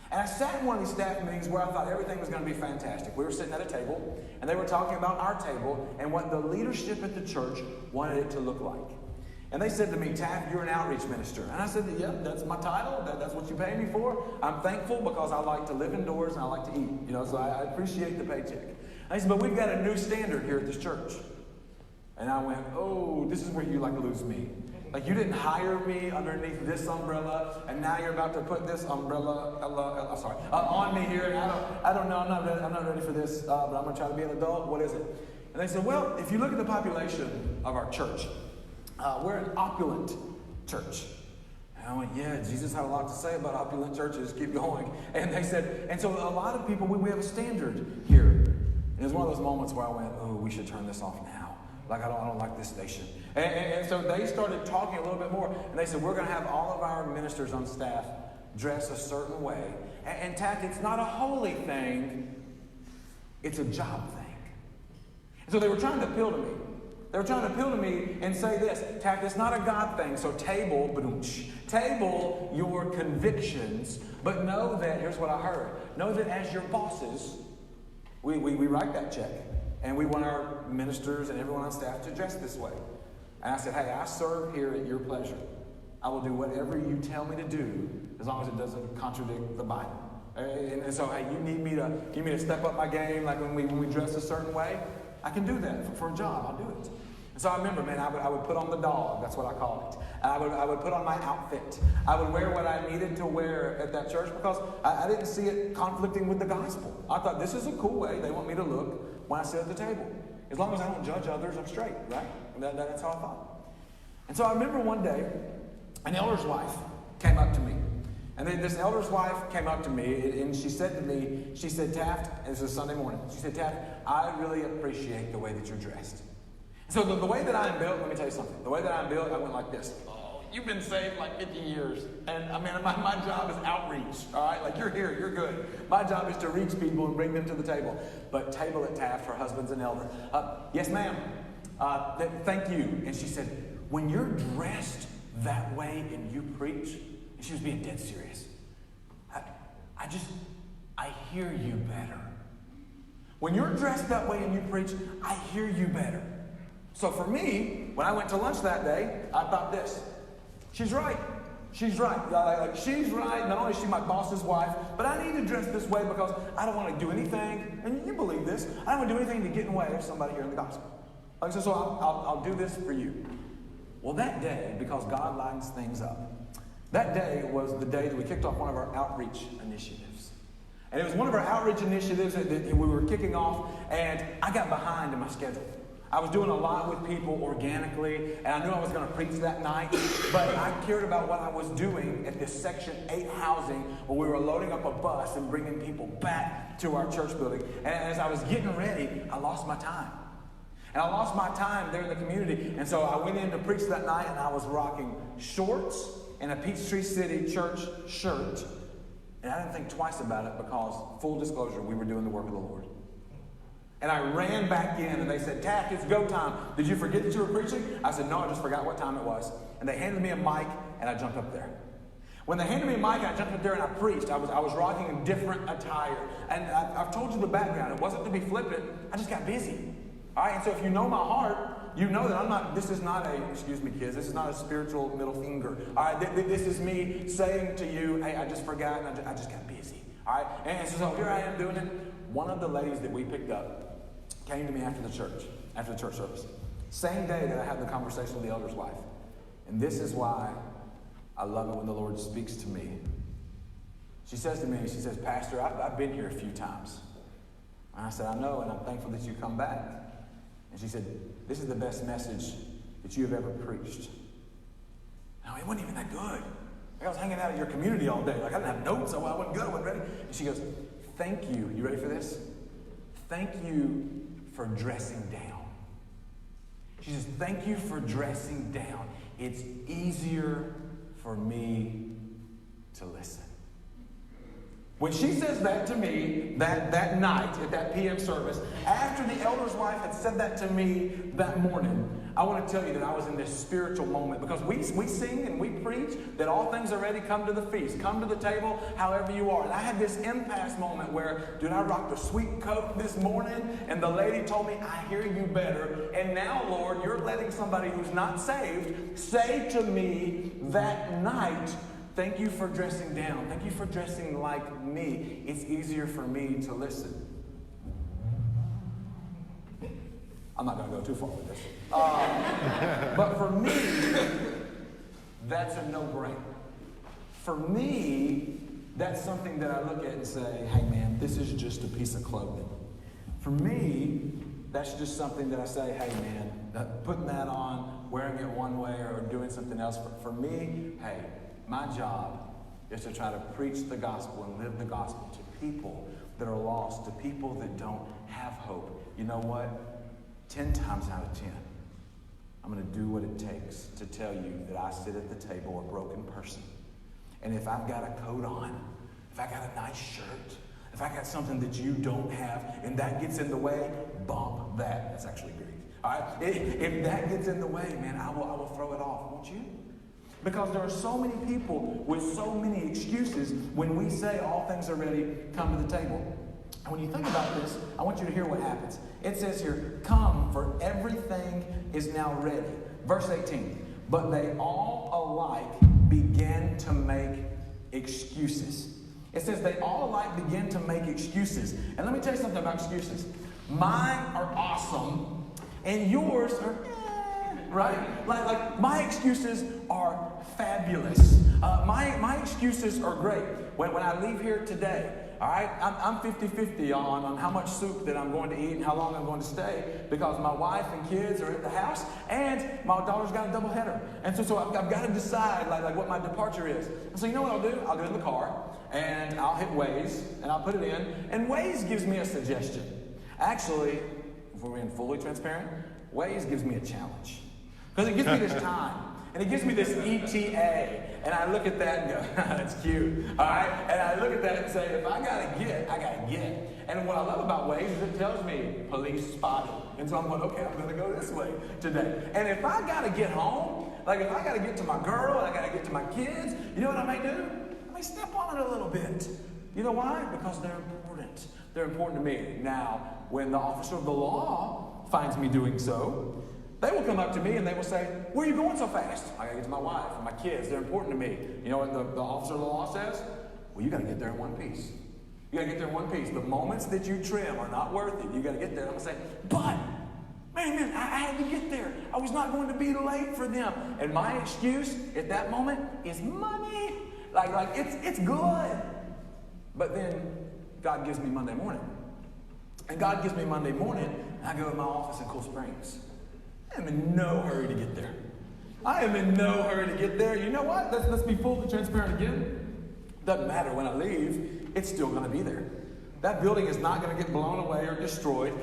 And I sat in one of these staff meetings where I thought everything was going to be fantastic. We were sitting at a table, and they were talking about our table and what the leadership at the church wanted it to look like. And they said to me, "Taft, you're an outreach minister." And I said, "Yeah, that's my title. That's what you pay me for. I'm thankful because I like to live indoors and I like to eat. You know, so I appreciate the paycheck." And they said, "But we've got a new standard here at this church." And I went, "Oh, this is where you like lose me. Like you didn't hire me underneath this umbrella, and now you're about to put this umbrella on me here. And I don't know. I'm not ready for this. But I'm gonna try to be an adult. What is it?" And they said, "Well, if you look at the population of our church, we're an opulent church." And I went, "Yeah, Jesus had a lot to say about opulent churches. Keep going." And they said, and so a lot of people, we have a standard here. And it was one of those moments where I went, "Oh, we should turn this off now. Like, I don't like this station." And so they started talking a little bit more. And they said, "We're going to have all of our ministers on staff dress a certain way. And Taft, it's not a holy thing. It's a job thing." And so they were trying to appeal to me. They were trying to appeal to me and say this, "Taft, it's not a God thing. So table your convictions. But know that," here's what I heard, "know that as your bosses, we write that check. And we want our ministers and everyone on staff to dress this way." And I said, "Hey, I serve here at your pleasure. I will do whatever you tell me to do as long as it doesn't contradict the Bible." And so, hey, you need me to step up my game, like when we dress a certain way? I can do that for a job. I'll do it. And so I remember, man, I would put on the dog. That's what I call it. I would put on my outfit. I would wear what I needed to wear at that church because I didn't see it conflicting with the gospel. I thought, this is a cool way they want me to look when I sit at the table. As long as I don't judge others, I'm straight, right? That's how I thought. And so I remember one day, an elder's wife came up to me. And then this elder's wife came up to me, and she said to me, she said, "Taft," and this was Sunday morning, she said, "Taft, I really appreciate the way that you're dressed." So the way that I'm built, let me tell you something. The way that I'm built, I went like this. Oh, you've been saved like 50 years. And I mean, my job is outreach, all right? Like, you're here, you're good. My job is to reach people and bring them to the table. But table at Taft for husbands and elders. Yes, ma'am. Thank you. And she said, when you're dressed that way and you preach, and she was being dead serious. I hear you better. When you're dressed that way and you preach, I hear you better. So for me, when I went to lunch that day, I thought this. She's right. She's right. Like, she's right. Not only is she my boss's wife, but I need to dress this way because I don't want to do anything, and you believe this, I don't want to do anything to get in the way of somebody hearing the gospel. Like, so I'll do this for you. Well, that day, because God lines things up, that day was the day that we kicked off one of our outreach initiatives. And it was one of our outreach initiatives that we were kicking off, and I got behind in my schedule. I was doing a lot with people organically, and I knew I was going to preach that night, but I cared about what I was doing at this Section 8 housing where we were loading up a bus and bringing people back to our church building. And as I was getting ready, I lost my time. And I lost my time there in the community, and so I went in to preach that night, and I was rocking shorts and a Peachtree City church shirt, and I didn't think twice about it because, full disclosure, we were doing the work of the Lord. And I ran back in, and they said, Taft, it's go time. Did you forget that you were preaching? I said, no, I just forgot what time it was. And they handed me a mic, and I jumped up there. When they handed me a mic, I jumped up there and I preached. I was rocking a different attire. And I've told you the background. It wasn't to be flippant. I just got busy. All right, and so if you know my heart, you know that this is not excuse me, kids, this is not a spiritual middle finger. All right, this is me saying to you, hey, I just forgot, and I just got busy. All right, and so here I am doing it. One of the ladies that we picked up came to me after the church service. Same day that I had the conversation with the elder's wife. And this is why I love it when the Lord speaks to me. She says to me, she says, Pastor, I've been here a few times. And I said, I know, and I'm thankful that you come back. And she said, this is the best message that you have ever preached. Now, it wasn't even that good. I was hanging out at your community all day. Like, I didn't have notes, so I wasn't good, I wasn't ready. And she goes, thank you. You ready for this? Thank you for dressing down. She says, thank you for dressing down. It's easier for me to listen. When she says that to me that night at that PM service, after the elder's wife had said that to me that morning, I want to tell you that I was in this spiritual moment because we sing and we preach that all things are ready, come to the feast, come to the table, however you are. And I had this impasse moment where, dude, I rocked a sweet coat this morning and the lady told me, I hear you better. And now, Lord, you're letting somebody who's not saved say to me that night, thank you for dressing down. Thank you for dressing like me. It's easier for me to listen. I'm not going to go too far with this. But for me, that's a no-brainer. For me, that's something that I look at and say, hey man, this is just a piece of clothing. For me, that's just something that I say, hey man, putting that on, wearing it one way or doing something else. For me, hey, my job is to try to preach the gospel and live the gospel to people that are lost, to people that don't have hope. You know what? 10 times out of 10, I'm going to do what it takes to tell you that I sit at the table a broken person. And if I've got a coat on, if I got a nice shirt, if I got something that you don't have, and that gets in the way, bump that. That's actually Greek. All right? If that gets in the way, man, I will throw it off, won't you? Because there are so many people with so many excuses when we say all things are ready, come to the table. And when you think about this, I want you to hear what happens. It says here, come, for everything is now ready. Verse 18, but they all alike begin to make excuses. It says they all alike begin to make excuses. And let me tell you something about excuses. Mine are awesome, and yours are right? Like my excuses are fabulous. My excuses are great. When I leave here today, all right, I'm 50-50 on how much soup that I'm going to eat and how long I'm going to stay because my wife and kids are at the house and my daughter's got a double header. And so I've got to decide like what my departure is. And so you know what I'll do? I'll do it in the car and I'll hit Waze and I'll put it in. And Waze gives me a suggestion. Actually, if we're being fully transparent, Waze gives me a challenge. Because it gives me this time. And it gives me this ETA. And I look at that and go, that's cute. All right? And I look at that and say, if I gotta get, I gotta get. And what I love about Waze is it tells me police spotted. And so I'm going, okay, I'm gonna go this way today. And if I gotta get home, like if I gotta get to my girl, and I gotta get to my kids, you know what I may do? I may step on it a little bit. You know why? Because they're important. They're important to me. Now, when the officer of the law finds me doing so, they will come up to me and they will say, where are you going so fast? I gotta get to my wife and my kids. They're important to me. You know what the officer of the law says? Well, you gotta get there in one piece. You gotta get there in one piece. The moments that you trim are not worth it. You gotta get there. I'm gonna say, but, man, I had to get there. I was not going to be late for them. And my excuse at that moment is money. Like it's good. But then God gives me Monday morning. And God gives me Monday morning, and I go to my office in Cool Springs. I am in no hurry to get there. I am in no hurry to get there. You know what? Let's be fully transparent again. Doesn't matter when I leave, it's still going to be there. That building is not going to get blown away or destroyed.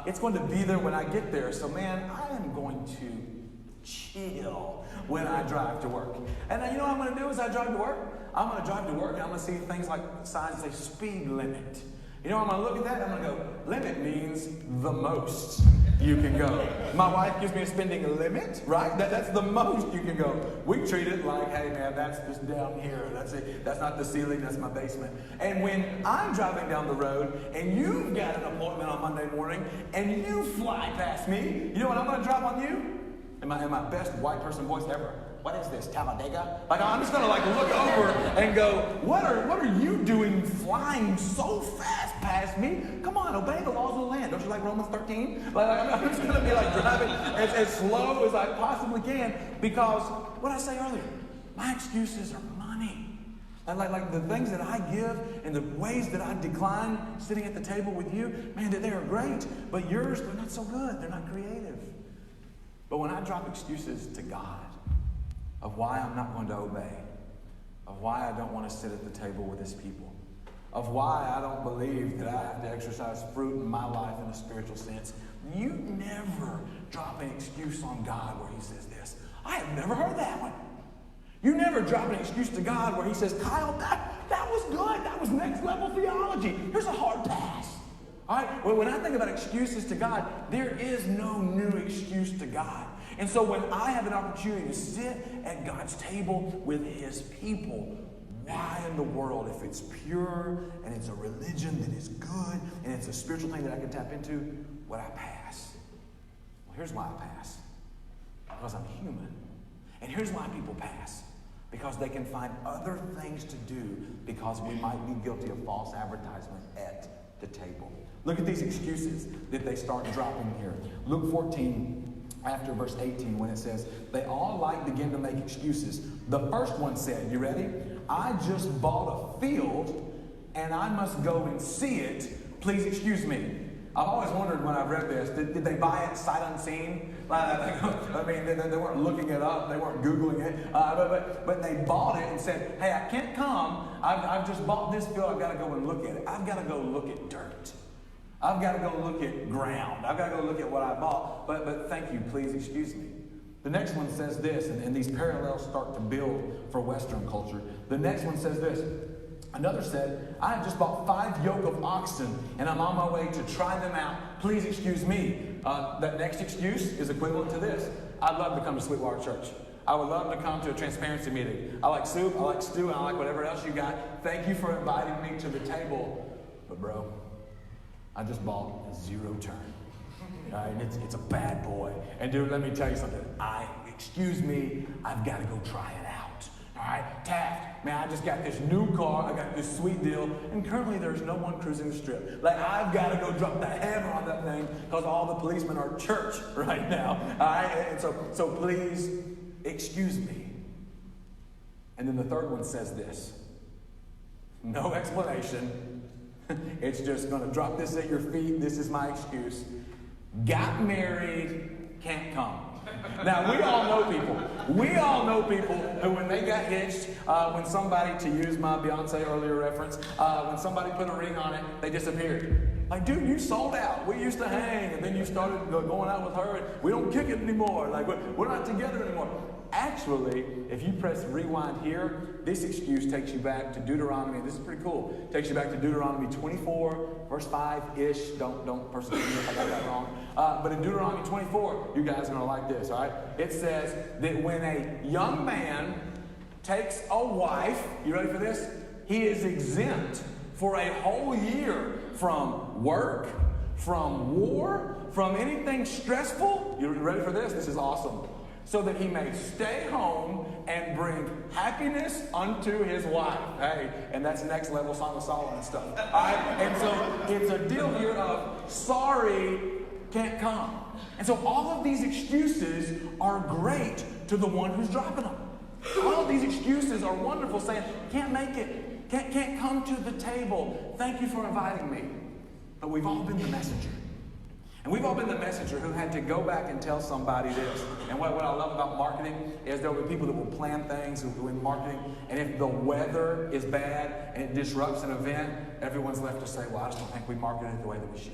It's going to be there when I get there. So, man, I am going to chill when I drive to work. And you know what I'm going to do as I drive to work? I'm going to drive to work and I'm going to see things like signs that say speed limit. You know, I'm going to look at that and I'm going to go, limit means the most you can go. My wife gives me a spending limit, right? That's the most you can go. We treat it like, hey man, that's just down here. That's it. That's not the ceiling, that's my basement. And when I'm driving down the road and you've got an appointment on Monday morning and you fly past me, you know what I'm going to drop on you? In my best white person voice ever. What is this, Talladega? Like, I'm just going to look over and go, what are you doing flying so fast past me? Come on, obey the laws of the land. Don't you like Romans 13? I'm just going to be driving as slow as I possibly can because what I say earlier, my excuses are money. And like the things that I give and the ways that I decline sitting at the table with you, man, they are great. But yours, they're not so good. They're not creative. But when I drop excuses to God, of why I'm not going to obey, of why I don't want to sit at the table with his people, of why I don't believe that I have to exercise fruit in my life in a spiritual sense. You never drop an excuse on God where he says this. I have never heard that one. You never drop an excuse to God where he says, Kyle, that was good. That was next level theology. Here's a hard pass. All right? Well, when I think about excuses to God, there is no new excuse to God. And so when I have an opportunity to sit at God's table with his people, why in the world, if it's pure and it's a religion that is good and it's a spiritual thing that I can tap into, would I pass? Well, here's why I pass. Because I'm human. And here's why people pass. Because they can find other things to do because we might be guilty of false advertisement at the table. Look at these excuses that they start dropping here. Luke 14, after verse 18, when it says, they all begin to make excuses. The first one said, you ready? I just bought a field and I must go and see it. Please excuse me. I've always wondered when I've read this, did they buy it sight unseen? I mean, they weren't looking it up. They weren't Googling it. But they bought it and said, hey, I can't come. I've just bought this field. I've got to go and look at it. I've got to go look at dirt. I've got to go look at ground. I've got to go look at what I bought. But thank you, please excuse me. The next one says this, and these parallels start to build for Western culture. The next one says this. Another said, I have just bought 5 yoke of oxen, and I'm on my way to try them out. Please excuse me. That next excuse is equivalent to this. I'd love to come to Sweetwater Church. I would love to come to a transparency meeting. I like soup, I like stew, and I like whatever else you got. Thank you for inviting me to the table. But bro, I just bought a 0 turn. All right, it's a bad boy. And dude, let me tell you something. Excuse me, I've got to go try it out. All right, Taft, man, I just got this new car. I got this sweet deal. And currently there's no one cruising the strip. I've got to go drop the hammer on that thing because all the policemen are at church right now. All right, and so please excuse me. And then the third one says this. No explanation. It's just going to drop this at your feet. This is my excuse. Got married, can't come. Now, we all know people. We all know people who, when they got hitched, when somebody, to use my Beyonce earlier reference, when somebody put a ring on it, they disappeared. Like, dude, you sold out. We used to hang, and then you started going out with her, and we don't kick it anymore. Like, we're not together anymore. Actually, if you press rewind here, this excuse takes you back to Deuteronomy. This is pretty cool. It takes you back to Deuteronomy 24, verse 5-ish. Don't persecute me if I got that wrong. But in Deuteronomy 24, you guys are going to like this, all right? It says that when a young man takes a wife, you ready for this? He is exempt for a whole year from work, from war, from anything stressful. You ready for this? This is awesome. So that he may stay home and bring happiness unto his wife. Hey, and that's next level Song of Solomon stuff. All right? And so it's a deal here of sorry, can't come. And so all of these excuses are great to the one who's dropping them. All of these excuses are wonderful, saying, can't make it, can't come to the table. Thank you for inviting me. But we've all been the messenger. And we've all been the messenger who had to go back and tell somebody this. And what I love about marketing is there will be people that will plan things who in marketing, and if the weather is bad and it disrupts an event, everyone's left to say, well, I just don't think we marketed it the way that we should.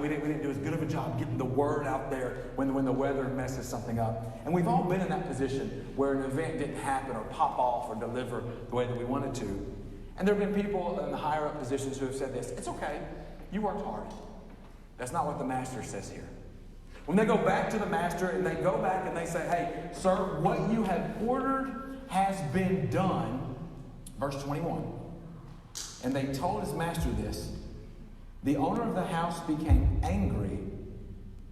We didn't do as good of a job getting the word out there when the weather messes something up. And we've all been in that position where an event didn't happen or pop off or deliver the way that we wanted to. And there have been people in the higher up positions who have said this, it's okay, you worked hard. That's not what the master says here. When they go back to the master and they go back and they say, hey, sir, what you have ordered has been done. Verse 21. And they told his master this. The owner of the house became angry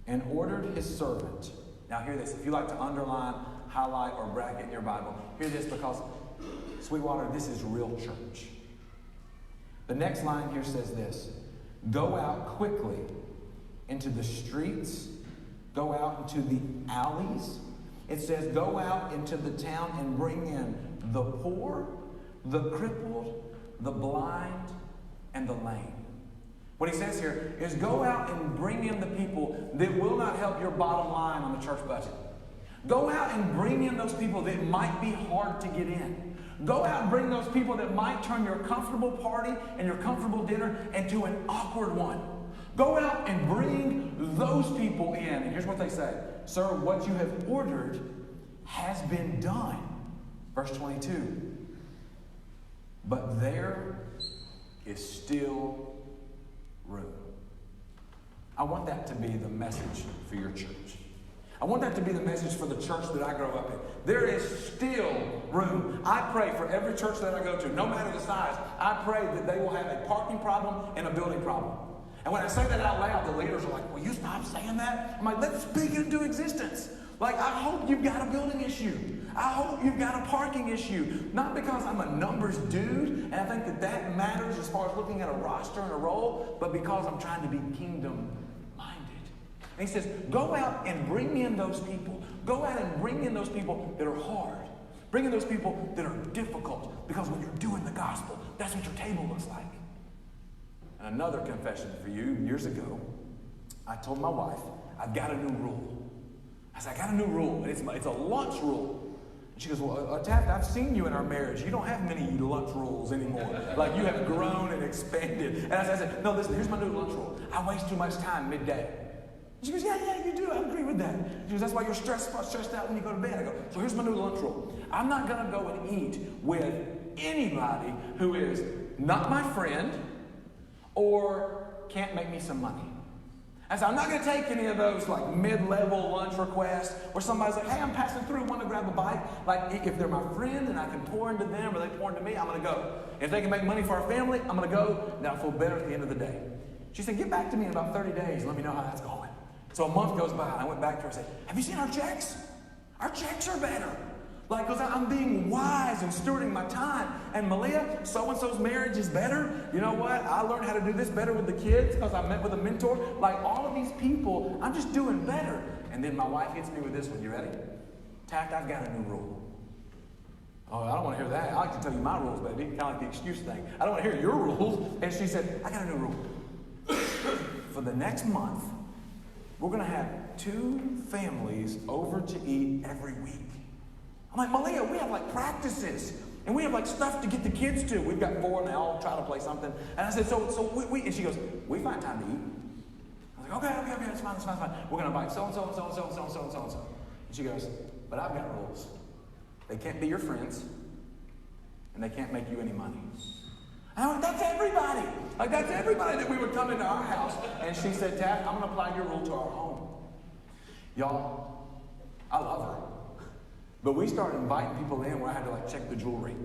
and ordered his servant. Now hear this. If you like to underline, highlight, or bracket in your Bible, hear this, because, Sweetwater, this is real church. The next line here says this. Go out quickly into the streets, go out into the alleys. It says, go out into the town and bring in the poor, the crippled, the blind, and the lame. What he says here is go out and bring in the people that will not help your bottom line on the church budget. Go out and bring in those people that might be hard to get in. Go out and bring those people that might turn your comfortable party and your comfortable dinner into an awkward one. Go out and bring those people in. And here's what they say. Sir, what you have ordered has been done. Verse 22. But there is still room. I want that to be the message for your church. I want that to be the message for the church that I grow up in. There is still room. I pray for every church that I go to, no matter the size, I pray that they will have a parking problem and a building problem. And when I say that out loud, the leaders are like, will you stop saying that? I'm like, let's speak it into existence. Like, I hope you've got a building issue. I hope you've got a parking issue. Not because I'm a numbers dude, and I think that that matters as far as looking at a roster and a role, but because I'm trying to be kingdom-minded. And he says, go out and bring in those people. Go out and bring in those people that are hard. Bring in those people that are difficult, because when you're doing the gospel, that's what your table looks like. And another confession for you, years ago, I told my wife, I've got a new rule. I said, I got a new rule, and it's a lunch rule. And she goes, well, Taft, I've seen you in our marriage. You don't have many lunch rules anymore. Like, you have grown and expanded. And I said, no, listen, here's my new lunch rule. I waste too much time midday. She goes, yeah, you do. I agree with that. She goes, that's why you're stressed out when you go to bed. I go, so here's my new lunch rule. I'm not going to go and eat with anybody who is not my friend or can't make me some money. I said, I'm not going to take any of those like mid-level lunch requests where somebody's like, hey, I'm passing through, want to grab a bite. Like, if they're my friend and I can pour into them or they pour into me, I'm going to go. If they can make money for our family, I'm going to go. Then I'll feel better at the end of the day. She said, get back to me in about 30 days and let me know how that's going. So a month goes by and I went back to her and said, have you seen our checks? Our checks are better. Like, because I'm being wise and stewarding my time. And Malia, so-and-so's marriage is better. You know what? I learned how to do this better with the kids because I met with a mentor. Like, all of these people, I'm just doing better. And then my wife hits me with this one. You ready? Taft, I've got a new rule. Oh, I don't want to hear that. I like to tell you my rules, baby. Kind of like the excuse thing. I don't want to hear your rules. And she said, I got a new rule. For the next month, we're going to have 2 families over to eat every week. I'm like, Malia, we have like practices. And we have like stuff to get the kids to. We've got 4 and they all try to play something. And I said, and she goes, we find time to eat. I was like, okay, that's fine. We're going to invite so-and-so and so-and-so and so-and-so and so-and-so. And she goes, but I've got rules. They can't be your friends. And they can't make you any money. And I went, that's everybody. Like, that's everybody that we would come into our house. And she said, Taft, I'm going to apply your rule to our home. Y'all, I love her. But we started inviting people in where I had to like check the jewelry.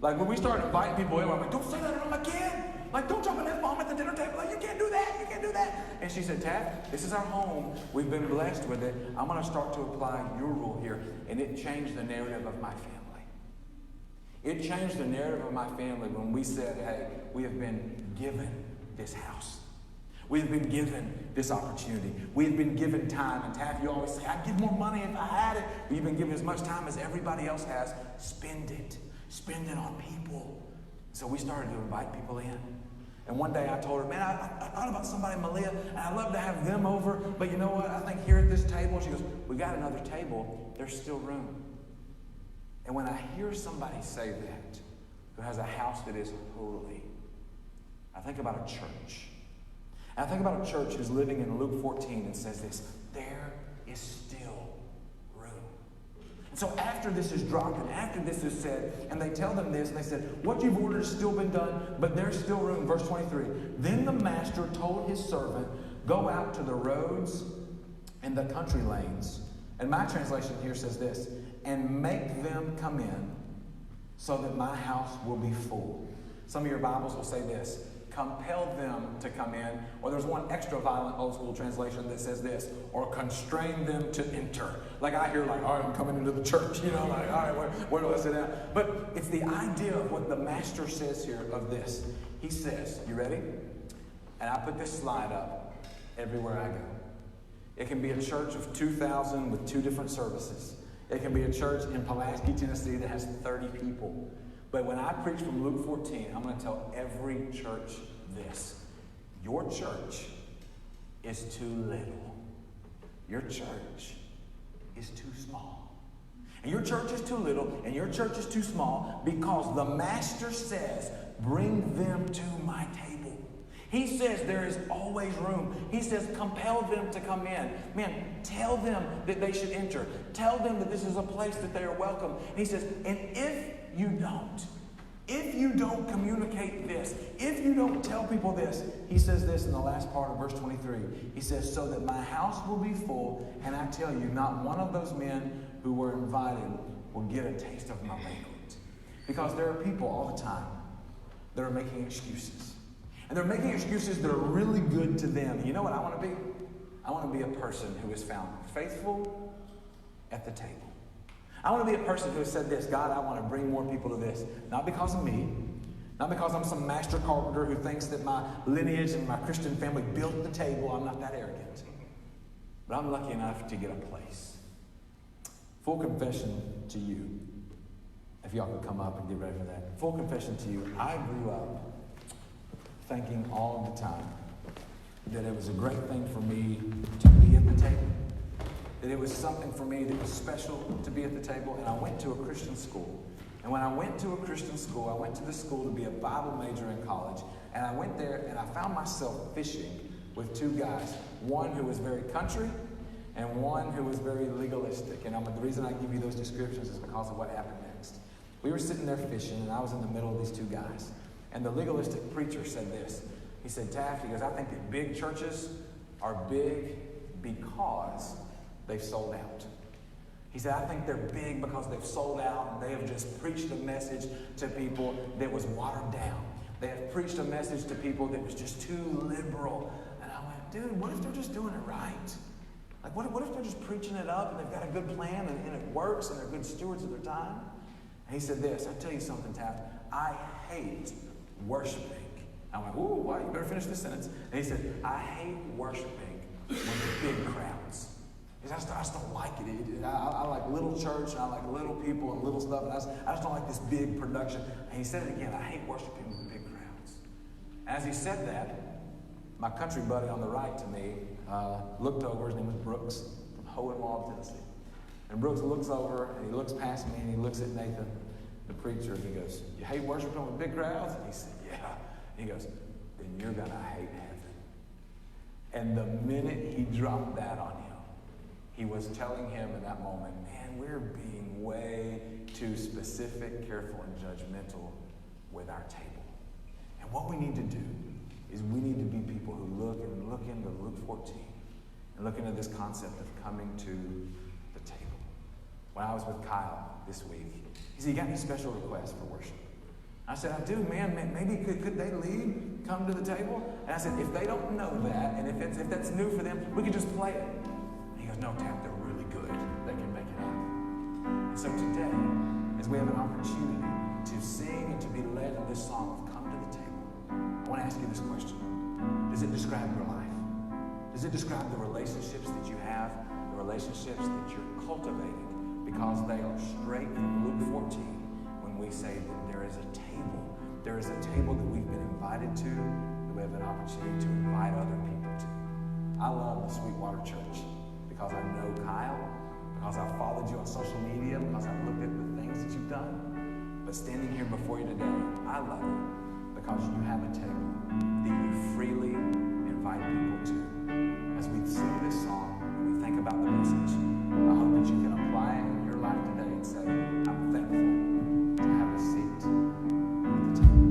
Like when we started inviting people in, I'm like, don't say that around my kid. Like, don't jump an F-bomb at the dinner table. Like, you can't do that. And she said, Taft, this is our home. We've been blessed with it. I'm going to start to apply your rule here. And it changed the narrative of my family. It changed the narrative of my family when we said, hey, we have been given this house. We have been given this opportunity. We have been given time. And Taff, you always say, I'd give more money if I had it. We've been given as much time as everybody else has. Spend it. Spend it on people. So we started to invite people in. And one day I told her, man, I thought about somebody, Malia, and I'd love to have them over. But you know what? I think here at this table, she goes, we got another table. There's still room. And when I hear somebody say that, who has a house that is holy, I think about a church. And I think about a church who's living in Luke 14 and says this, there is still room. And so after this is dropped and after this is said, and they tell them this, and they said, what you've ordered has still been done, but there's still room. Verse 23, then the master told his servant, go out to the roads and the country lanes. And my translation here says this, and make them come in so that my house will be full. Some of your Bibles will say this, compel them to come in. Or there's one extra violent old school translation that says this, or constrain them to enter. Like I hear like, all right, I'm coming into the church, like, all right, where do I sit down? But it's the idea of what the master says here of this. He says, you ready? And I put this slide up everywhere I go. It can be a church of 2,000 with 2 different services. It can be a church in Pulaski, Tennessee that has 30 people. But when I preach from Luke 14, I'm going to tell every church this. Your church is too little. Your church is too small. And your church is too little and your church is too small because the master says, bring them to my table. He says there is always room. He says compel them to come in. Man, tell them that they should enter. Tell them that this is a place that they are welcome. And he says, and if you don't communicate this, if you don't tell people this, he says this in the last part of verse 23. He says, so that my house will be full, and I tell you, not one of those men who were invited will get a taste of my banquet. Because there are people all the time that are making excuses. And they're making excuses that are really good to them. You know what I want to be? I want to be a person who is found faithful at the table. I want to be a person who has said this, God, I want to bring more people to this. Not because of me, not because I'm some master carpenter who thinks that my lineage and my Christian family built the table. I'm not that arrogant. But I'm lucky enough to get a place. Full confession to you. If y'all could come up and get ready for that. Full confession to you. I grew up thinking all the time that it was a great thing for me to be at the table. That it was something for me that was special to be at the table. And I went to a Christian school. And when I went to a Christian school, I went to the school to be a Bible major in college. And I went there and I found myself fishing with 2 guys. One who was very country and one who was very legalistic. And the reason I give you those descriptions is because of what happened next. We were sitting there fishing and I was in the middle of these 2 guys. And the legalistic preacher said this. He said, Taft, he goes, I think that big churches are big because they've sold out. He said, I think they're big because they've sold out and they have just preached a message to people that was watered down. They have preached a message to people that was just too liberal. And I went, dude, what if they're just doing it right? Like, what if they're just preaching it up and they've got a good plan and it works and they're good stewards of their time? And he said this, I tell you something, Taft, I hate worshiping. I went, ooh, why? You better finish this sentence. And he said, I hate worshiping with big crowds. He said, I just don't like it. I like little church and I like little people and little stuff. And I just don't like this big production. And he said it again, I hate worshiping with big crowds. As he said that, My country buddy on the right to me looked over. His name was Brooks from Hohenwald, Tennessee. And Brooks looks over and he looks past me and he looks at Nathan, the preacher, and he goes, "You hate worshiping with big crowds?" And he said, "Yeah." And he goes, "Then you're going to hate heaven." And the minute he dropped that on him, he was telling him in that moment, man, we're being way too specific, careful, and judgmental with our table. And what we need to do is we need to be people who look into Luke 14 and look into this concept of coming to the table. When I was with Kyle this week, he said, "You got any special requests for worship?" I said, "I do, man. Maybe could they lead, come to the table?" And I said, "If they don't know that, and if that's new for them, we could just play it." And he goes, "No, Tap, they're really good. They can make it happen." And so today, as we have an opportunity to sing and to be led in this song of "Come to the Table," I want to ask you this question. Does it describe your life? Does it describe the relationships that you have, the relationships that you're cultivating, because they are straight from Luke 14 when we say that there is a table. There is a table that we've been invited to, that we have an opportunity to invite other people to. I love the Sweetwater Church because I know Kyle, because I've followed you on social media, because I've looked at the things that you've done. But standing here before you today, I love it because you have a table that you freely invite people to. As we sing this song, we think about the message. I hope that you can apply it in your life today and say, I'm thankful to have a seat at the table.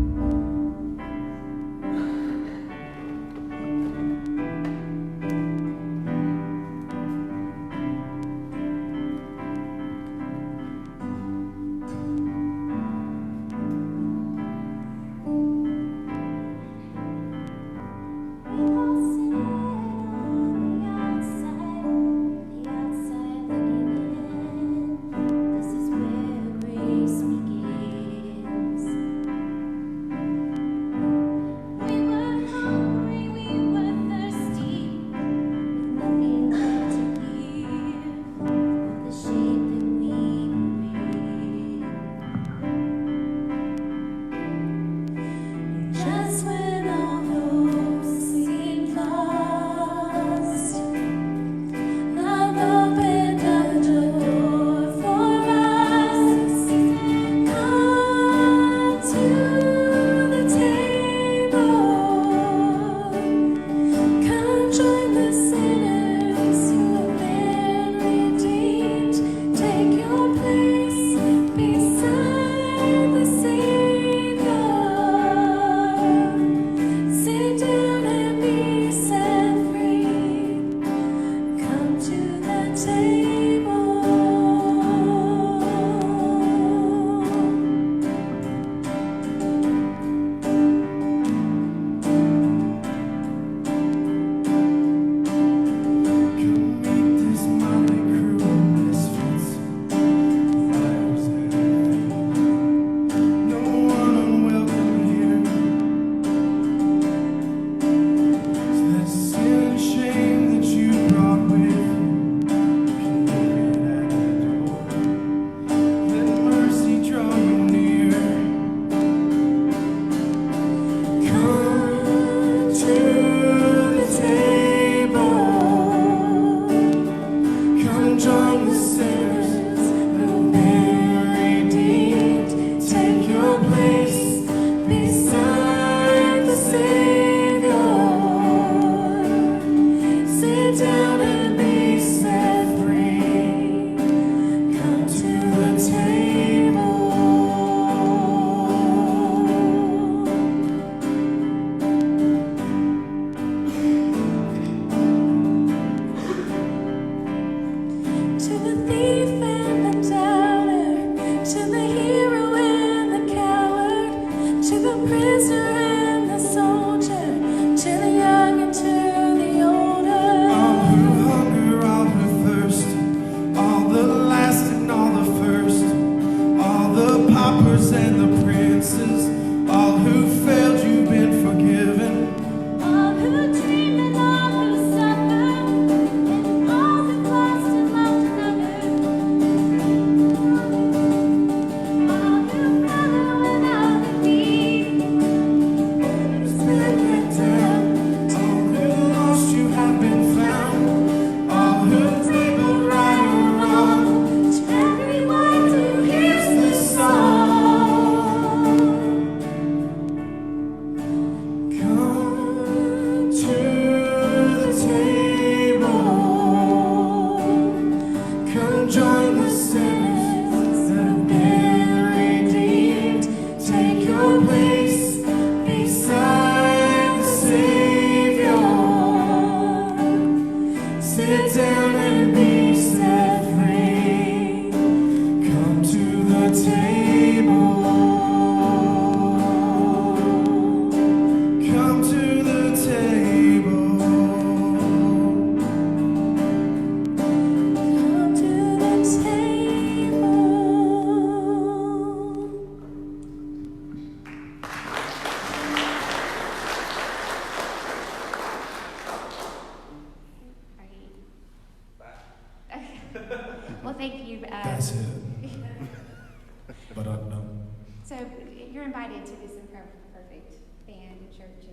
church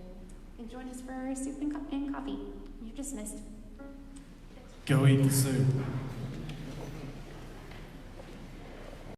and join us for soup and coffee. You're dismissed. Go eat the soup.